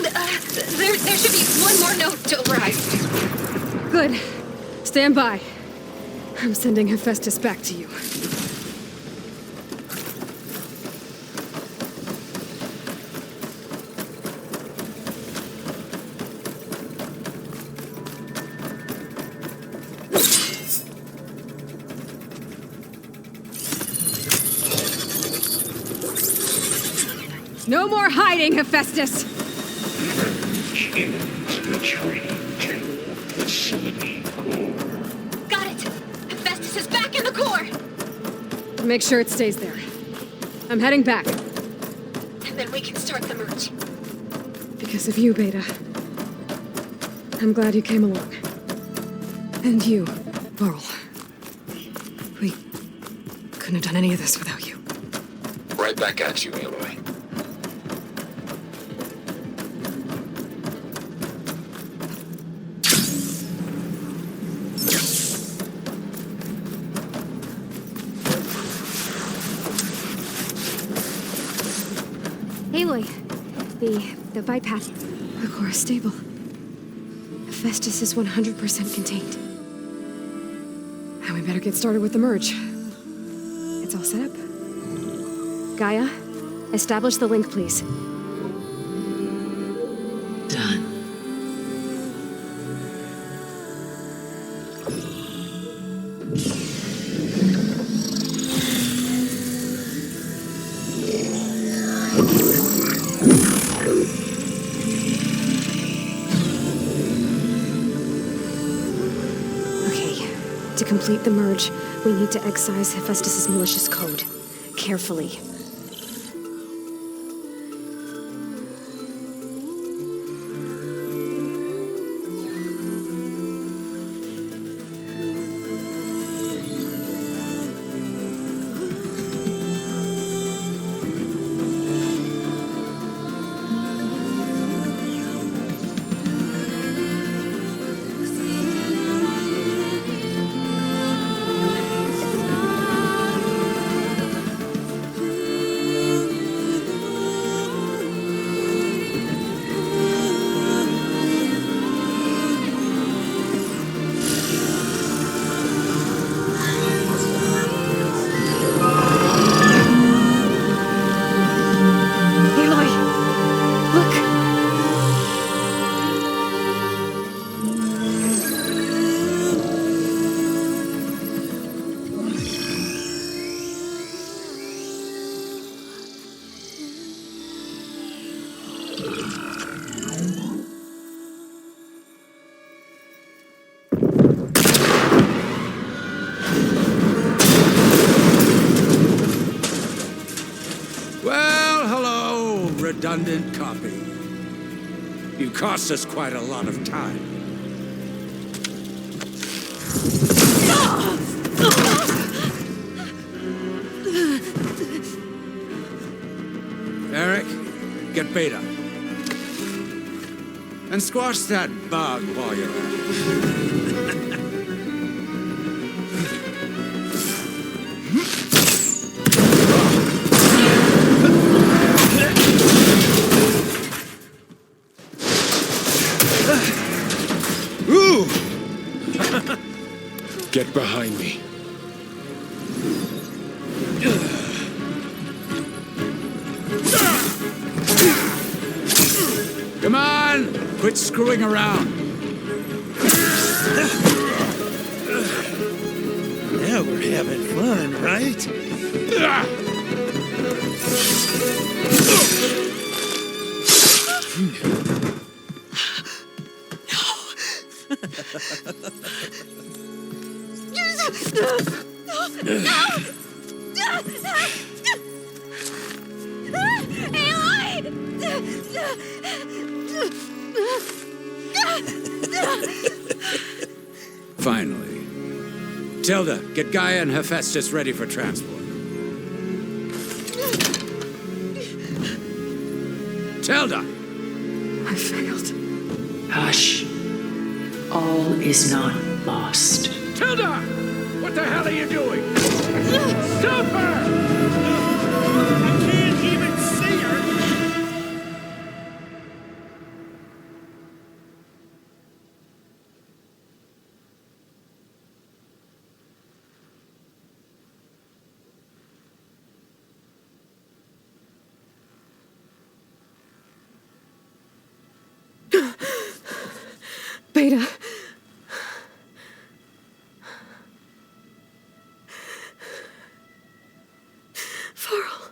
Speaker 7: There should be one more note to override.
Speaker 1: Good. Stand by. I'm sending Hephaestus back to you. No more hiding, Hephaestus!
Speaker 7: Got it! Hephaestus is back in the core!
Speaker 1: Make sure it stays there. I'm heading back.
Speaker 7: And then we can start the merge.
Speaker 1: Because of you, Beta. I'm glad you came along. And you, Varl. We couldn't have done any of this without you.
Speaker 14: Right back at you, Aloy.
Speaker 1: Aloy, the bypass. The core is stable. Hephaestus is 100% contained. Now we better get started with the merge. It's all set up. Gaia, establish the link, please.
Speaker 11: Done.
Speaker 1: To complete the merge, we need to excise Hephaestus' malicious code. Carefully.
Speaker 16: redundant copy. You cost us quite a lot of time. Eric, get Beta. And squash that bug while you're at it.
Speaker 13: Ooh! Get behind me.
Speaker 16: Come on! Quit screwing around.
Speaker 3: Now we're having fun, right?
Speaker 16: Finally. Tilda, get Gaia and Hephaestus ready for transport. Tilda!
Speaker 1: I failed.
Speaker 11: Hush. All is not lost.
Speaker 16: Tilda! What the hell are you doing? Stop her!
Speaker 3: I can't even see her!
Speaker 1: Beta. Farrell.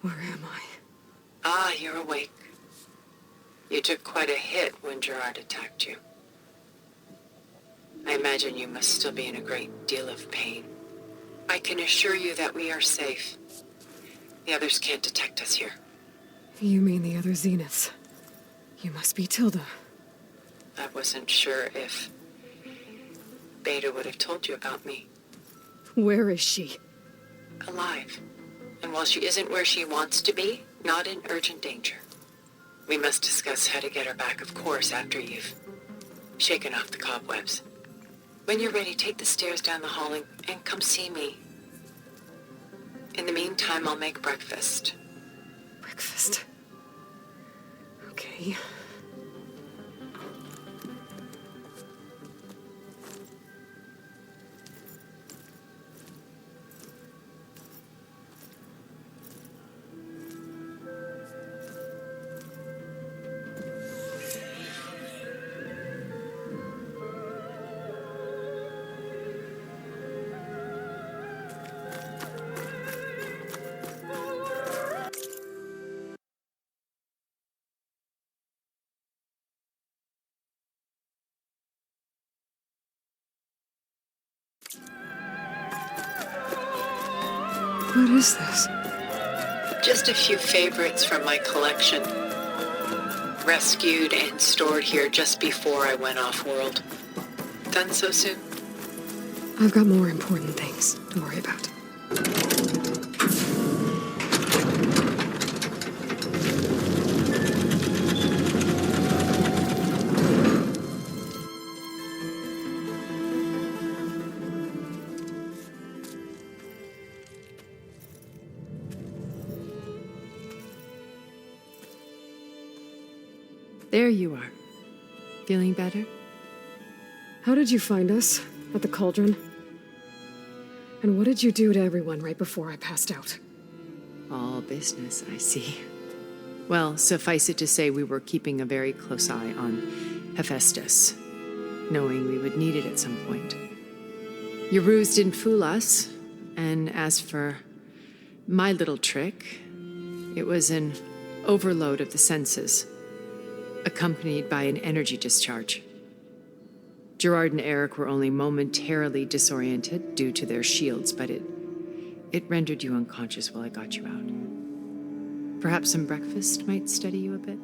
Speaker 1: Where am I?
Speaker 7: Ah, you're awake. You took quite a hit when Gerard attacked you. I imagine you must still be in a great deal of pain. I can assure you that we are safe. The others can't detect us here.
Speaker 1: You mean the other Zeniths? You must be Tilda.
Speaker 7: I wasn't sure if Beta would have told you about me.
Speaker 1: Where is she?
Speaker 7: Alive. And while she isn't where she wants to be, not in urgent danger. We must discuss how to get her back, of course, after you've shaken off the cobwebs. When you're ready, take the stairs down the hall and come see me. In the meantime, I'll make breakfast.
Speaker 1: Breakfast. Okay. What is this?
Speaker 7: Just a few favorites from my collection. Rescued and stored here just before I went off-world. Done so soon?
Speaker 1: I've got more important things to worry about.
Speaker 17: There you are. Feeling better?
Speaker 1: How did you find us? At the cauldron? And what did you do to everyone right before I passed out?
Speaker 17: All business, I see. Well, suffice it to say we were keeping a very close eye on Hephaestus, knowing we would need it at some point. Your ruse didn't fool us. And as for my little trick, it was an overload of the senses, accompanied by an energy discharge. Gerard and Eric were only momentarily disoriented due to their shields, but it rendered you unconscious while I got you out. Perhaps some breakfast might steady you a bit?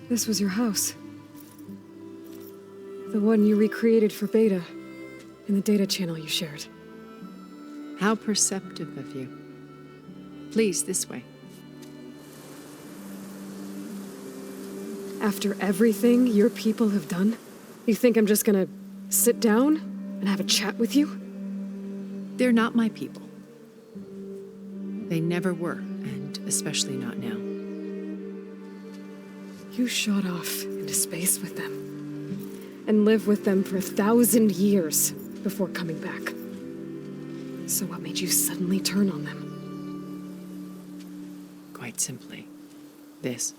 Speaker 1: This was your house. The one you recreated for Beta in the data channel you shared.
Speaker 17: How perceptive of you. Please, this way.
Speaker 1: After everything your people have done, you think I'm just gonna sit down and have a chat with you?
Speaker 17: They're not my people. They never were, and especially not now.
Speaker 1: You shot off into space with them, and lived with them for 1,000 years before coming back. So what made you suddenly turn on them?
Speaker 17: Quite simply, this.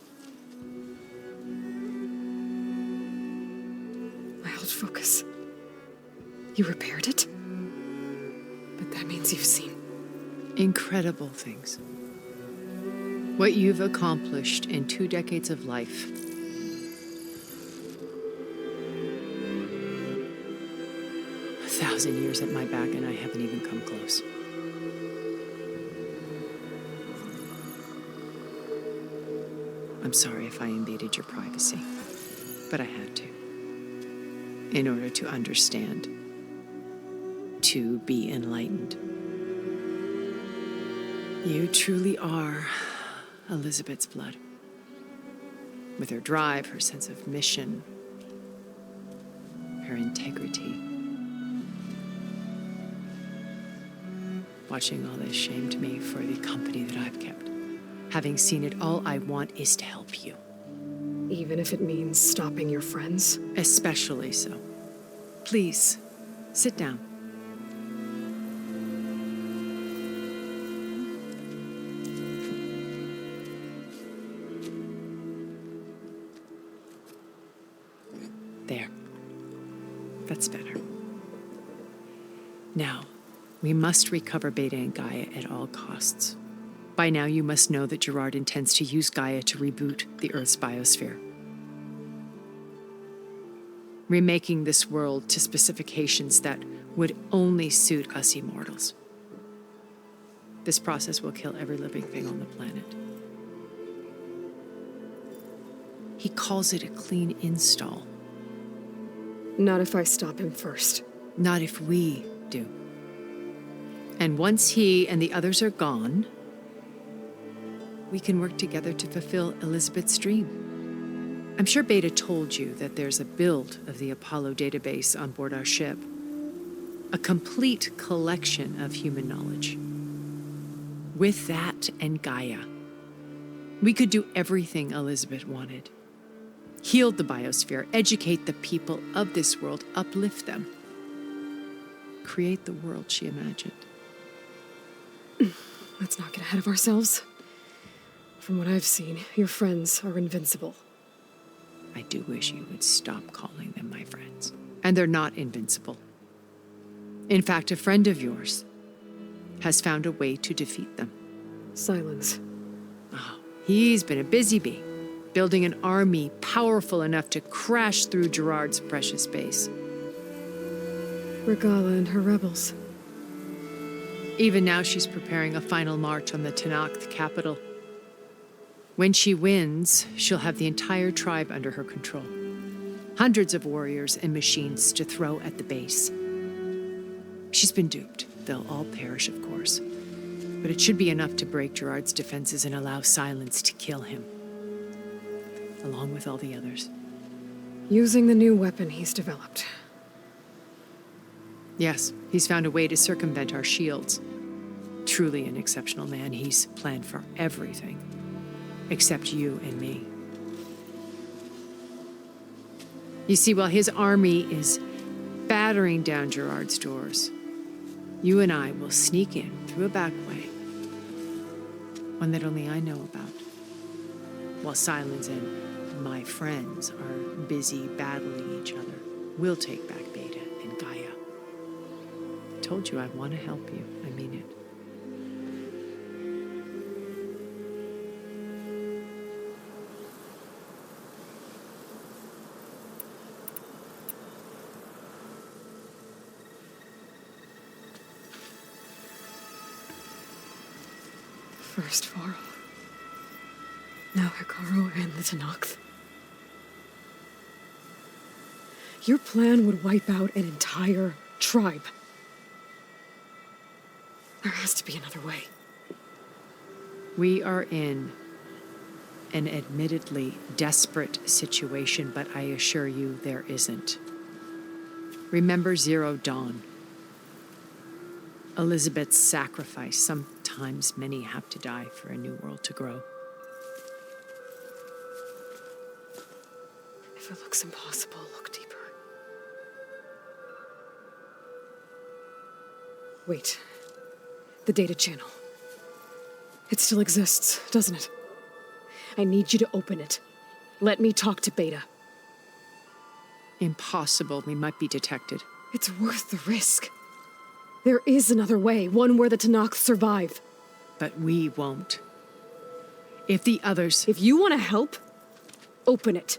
Speaker 1: My old focus. You repaired it? But that means you've seen
Speaker 17: incredible things. What you've accomplished in 2 decades of life. A 1,000 years at my back, and I haven't even come close. I'm sorry if I invaded your privacy, but I had to. In order to understand, to be enlightened. You truly are Elizabeth's blood. With her drive, her sense of mission, her integrity. Watching all this shamed me for the company that I've kept. Having seen it, all I want is to help you.
Speaker 1: Even if it means stopping your friends?
Speaker 17: Especially so. Please, sit down. There. That's better. Now, we must recover Beta and Gaia at all costs. By now, you must know that Gerard intends to use Gaia to reboot the Earth's biosphere. Remaking this world to specifications that would only suit us immortals. This process will kill every living thing on the planet. He calls it a clean install.
Speaker 1: Not if I stop him first.
Speaker 17: Not if we do. And once he and the others are gone, we can work together to fulfill Elizabeth's dream. I'm sure Beta told you that there's a build of the Apollo database on board our ship. A complete collection of human knowledge. With that and Gaia, we could do everything Elizabeth wanted. Heal the biosphere, educate the people of this world, uplift them. Create the world she imagined.
Speaker 1: Let's not get ahead of ourselves. From what I've seen, your friends are invincible.
Speaker 17: I do wish you would stop calling them my friends. And they're not invincible. In fact, a friend of yours has found a way to defeat them.
Speaker 1: Silence.
Speaker 17: Oh, he's been a busy bee, building an army powerful enough to crash through Gerard's precious base.
Speaker 1: Regala and her rebels.
Speaker 17: Even now, she's preparing a final march on the Tanakh capital. When she wins, she'll have the entire tribe under her control. Hundreds of warriors and machines to throw at the base. She's been duped. They'll all perish, of course. But it should be enough to break Gerard's defenses and allow Silence to kill him. Along with all the others.
Speaker 1: Using the new weapon he's developed.
Speaker 17: Yes, he's found a way to circumvent our shields. Truly an exceptional man. He's planned for everything. Except you and me. You see, while his army is battering down Gerard's doors, you and I will sneak in through a back way One that only I know about. While Silence and my friends are busy battling each other, we'll take back Beta and Gaia. I told you I want to help you. I mean it.
Speaker 1: First Varl. Now Hikaru and the Tenakth. Your plan would wipe out an entire tribe. There has to be another way.
Speaker 17: We are in an admittedly desperate situation, but I assure you there isn't. Remember Zero Dawn. Elizabeth's sacrifice. Sometimes many have to die for a new world to grow.
Speaker 1: If it looks impossible, look deeper. Wait. The data channel. It still exists, doesn't it? I need you to open it. Let me talk to Beta.
Speaker 17: Impossible. We might be detected.
Speaker 1: It's worth the risk. There is another way, one where the Tenakth survive.
Speaker 17: But we won't. If the others...
Speaker 1: If you want to help, open it.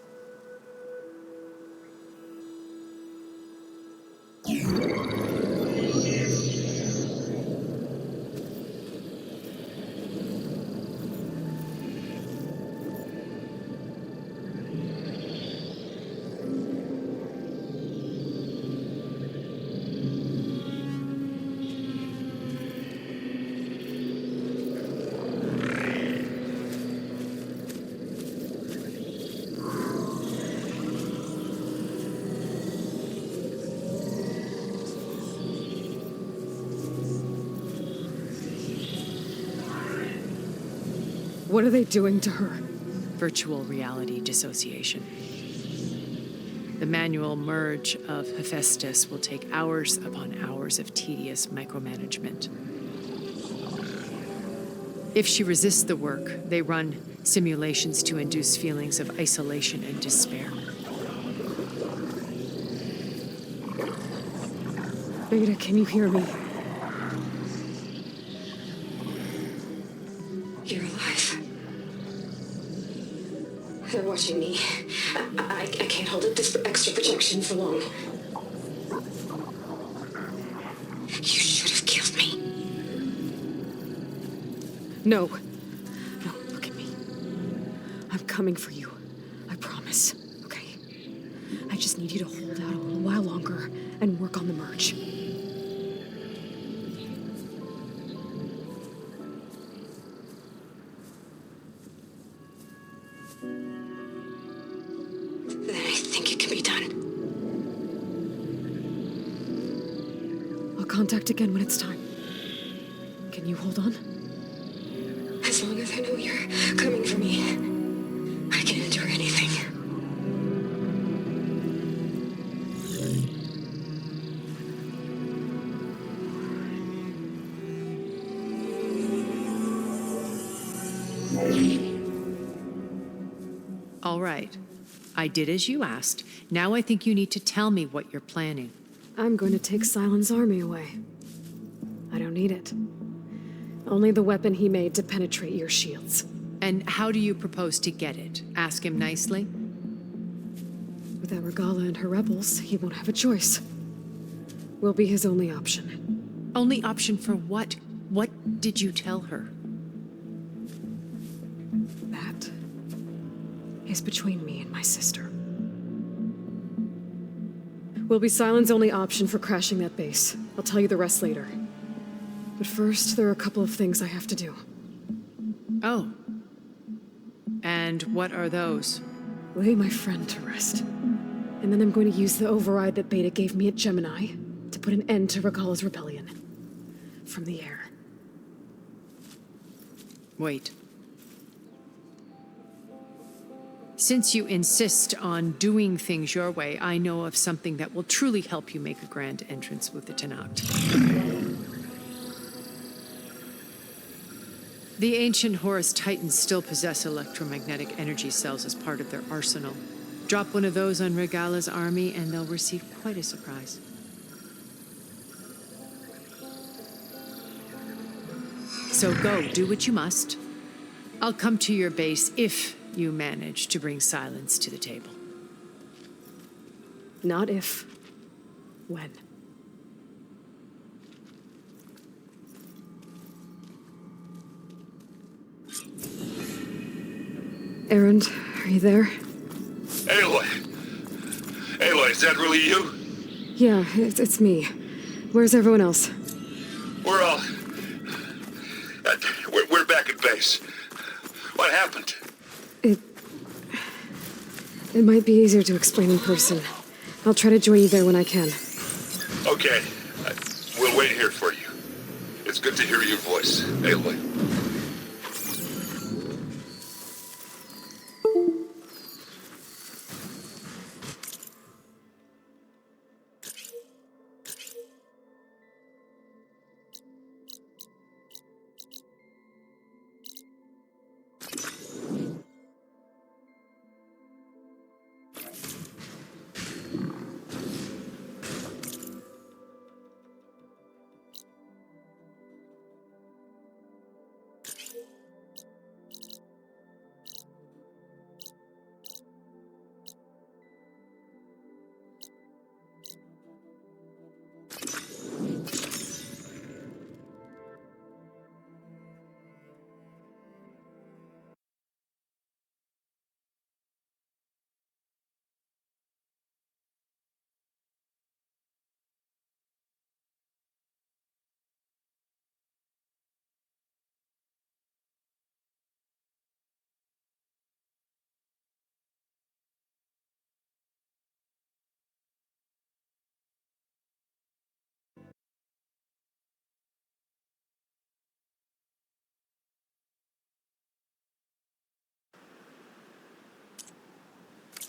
Speaker 1: What are they doing to her?
Speaker 17: Virtual reality dissociation. The manual merge of Hephaestus will take hours upon hours of tedious micromanagement. If she resists the work, they run simulations to induce feelings of isolation and despair.
Speaker 1: Beta, can you hear me?
Speaker 18: You're alive. They're watching me. I can't hold up this extra protection for long. You should have killed me.
Speaker 1: No. No, look at me. I'm coming for you. I promise, okay? I just need you to hold out a little while longer and work on the merge.
Speaker 18: Then I think it can be done.
Speaker 1: I'll contact again when it's time. Can you hold on?
Speaker 18: As long as I know you're coming for me, I can endure anything.
Speaker 17: All right. I did as you asked. Now I think you need to tell me what you're planning.
Speaker 1: I'm going to take Silent's army away. I don't need it. Only the weapon he made to penetrate your shields.
Speaker 17: And how do you propose to get it? Ask him nicely?
Speaker 1: Without Regala and her rebels, he won't have a choice. We'll be his only option.
Speaker 17: Only option for what? What did you tell her?
Speaker 1: That is between me and my sister. Will be Silent's only option for crashing that base. I'll tell you the rest later. But first, there are a couple of things I have to do.
Speaker 17: Oh. And what are those?
Speaker 1: Lay my friend to rest. And then I'm going to use the override that Beta gave me at Gemini to put an end to Regala's rebellion. From the air.
Speaker 17: Wait. Since you insist on doing things your way, I know of something that will truly help you make a grand entrance with the Tenakth. The ancient Horus Titans still possess electromagnetic energy cells as part of their arsenal. Drop one of those on Regala's army and they'll receive quite a surprise. So go, do what you must. I'll come to your base if you manage to bring silence to the table.
Speaker 1: Not if. When. Erend, are you there?
Speaker 10: Aloy! Aloy, is that really you?
Speaker 1: Yeah, it's me. Where's everyone else?
Speaker 10: We're all... We're back at base. What happened?
Speaker 1: It might be easier to explain in person. I'll try to join you there when I can.
Speaker 10: Okay. We'll wait here for you. It's good to hear your voice, Aloy.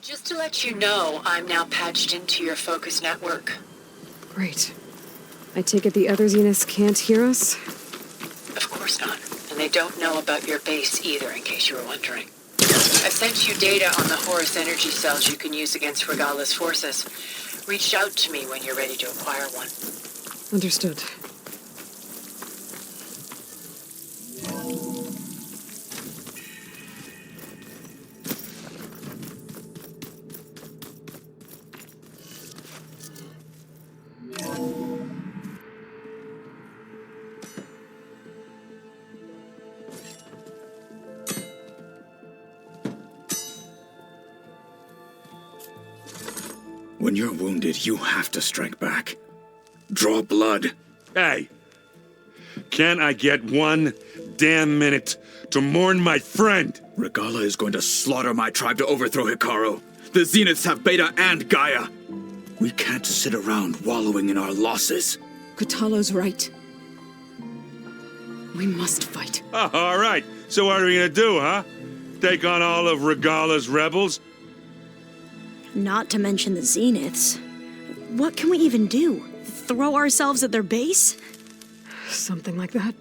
Speaker 7: Just to let you know, I'm now patched into your focus network.
Speaker 1: Great. I take it the other Zeniths can't hear us?
Speaker 7: Of course not. And they don't know about your base either, in case you were wondering. I've sent you data on the Horus energy cells you can use against Regala's forces. Reach out to me when you're ready to acquire one.
Speaker 1: Understood.
Speaker 19: When you're wounded, you have to strike back. Draw blood.
Speaker 3: Hey, can I get one damn minute to mourn my friend?
Speaker 19: Regala is going to slaughter my tribe to overthrow Hikaru. The Zeniths have Beta and Gaia. We can't sit around wallowing in our losses.
Speaker 1: Kutalo's right. We must fight.
Speaker 3: Oh, all right. So what are we gonna do, huh? Take on all of Regala's rebels?
Speaker 4: Not to mention the Zeniths. What can we even do? Throw ourselves at their base?
Speaker 1: Something like that.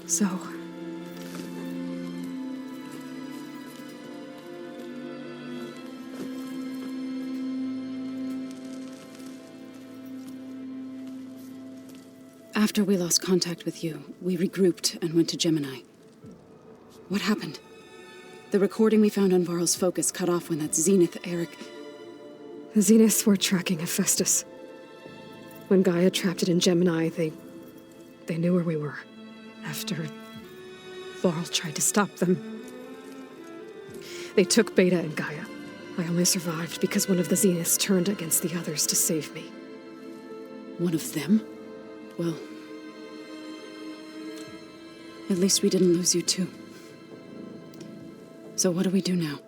Speaker 1: So...
Speaker 20: After we lost contact with you, we regrouped and went to Gemini. What happened? The recording we found on Varl's focus cut off when that Zenith, Eric...
Speaker 1: The Zeniths were tracking Hephaestus. When Gaia trapped it in Gemini, they knew where we were. After Varl tried to stop them. They took Beta and Gaia. I only survived because one of the Zeniths turned against the others to save me.
Speaker 20: One of them? Well... at least we didn't lose you too. So what do we do now?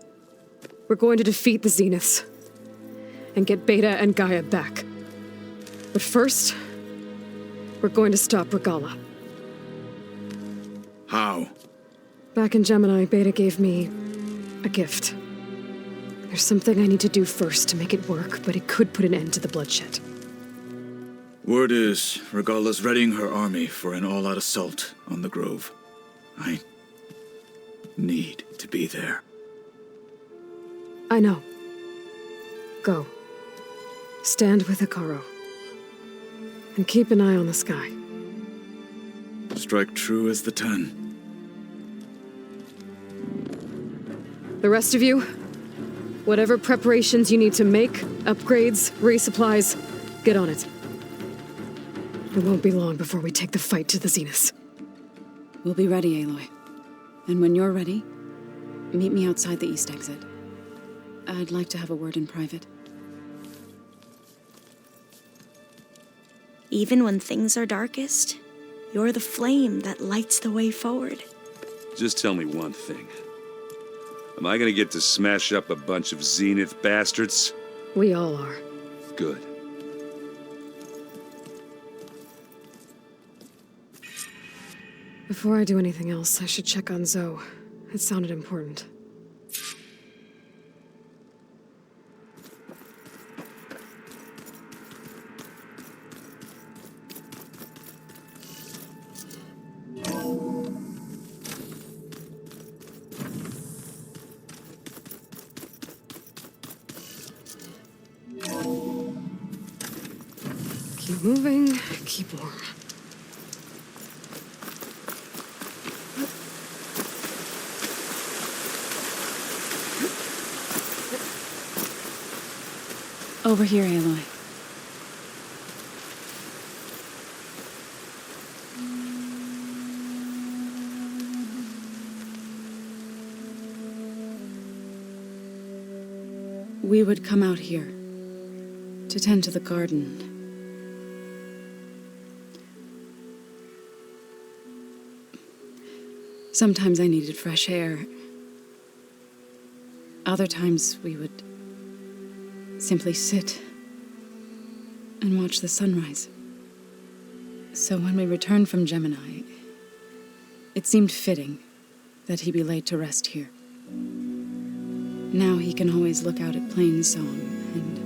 Speaker 1: We're going to defeat the Zeniths. And get Beta and Gaia back. But first, we're going to stop Regala.
Speaker 19: How?
Speaker 1: Back in Gemini, Beta gave me a gift. There's something I need to do first to make it work, but it could put an end to the bloodshed.
Speaker 19: Word is, Regalla's readying her army for an all-out assault on the Grove. I need to be there.
Speaker 1: I know. Go. Stand with Hikaru. And keep an eye on the sky.
Speaker 19: Strike true as the 10.
Speaker 1: The rest of you, whatever preparations you need to make, upgrades, resupplies, get on it. It won't be long before we take the fight to the Zeniths.
Speaker 20: We'll be ready, Aloy. And when you're ready, meet me outside the east exit. I'd like to have a word in private.
Speaker 4: Even when things are darkest, you're the flame that lights the way forward.
Speaker 3: Just tell me one thing. Am I gonna get to smash up a bunch of Zenith bastards?
Speaker 1: We all are.
Speaker 3: Good.
Speaker 1: Before I do anything else, I should check on Zoe. It sounded important. Keep moving, keep warm.
Speaker 20: Over here, Aloy. We would come out here to tend to the garden. Sometimes I needed fresh air. Other times we would simply sit and watch the sunrise. So when we returned from Gemini, it seemed fitting that he be laid to rest here. Now he can always look out at Plainsong and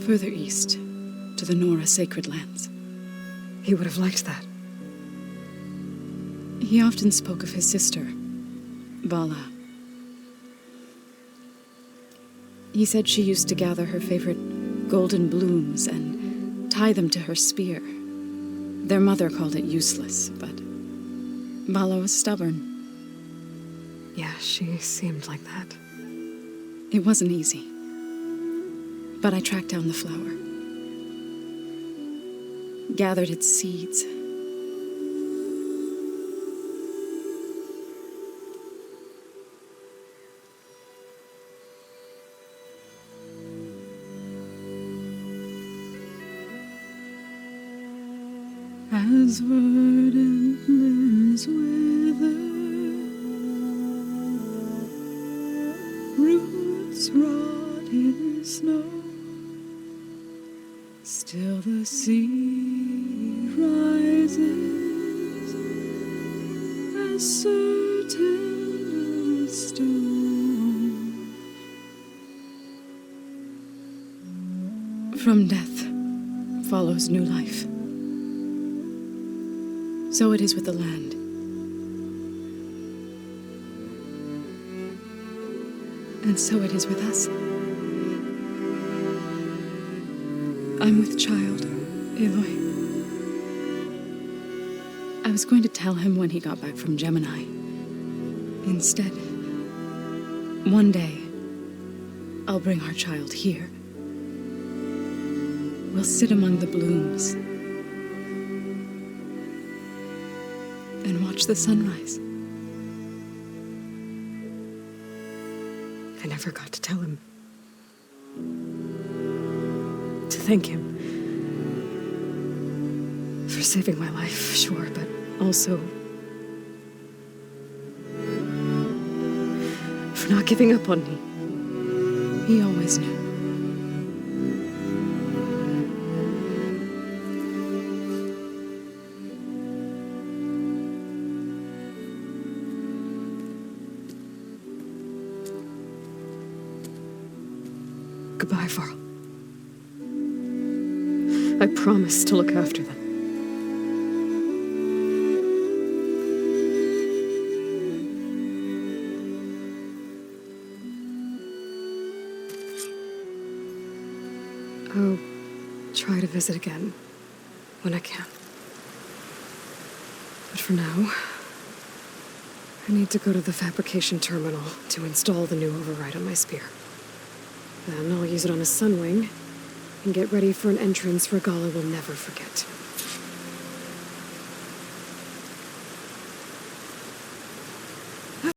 Speaker 20: further east to the Nora sacred lands.
Speaker 1: He would have liked that.
Speaker 20: He often spoke of his sister, Vala. He said she used to gather her favorite golden blooms and tie them to her spear. Their mother called it useless, but Vala was stubborn.
Speaker 1: Yeah, she seemed like that.
Speaker 20: It wasn't easy. But I tracked down the flower. Gathered its seeds. As verdant limbs wither, roots rot in snow, still the sea rises as certain as stone. From death follows new life. So it is with the land. And so it is with us. I'm with child, Aloy. I was going to tell him when he got back from Gemini. Instead, one day, I'll bring our child here. We'll sit among the blooms and watch the sunrise.
Speaker 1: I never got to tell him. To thank him. For saving my life, sure, but also for not giving up on me.
Speaker 20: He always knew.
Speaker 1: Goodbye, Varl. I promise to look after them. I'll try to visit again when I can. But for now, I need to go to the fabrication terminal to install the new override on my spear. Then I'll use it on a sunwing and get ready for an entrance Regala will never forget.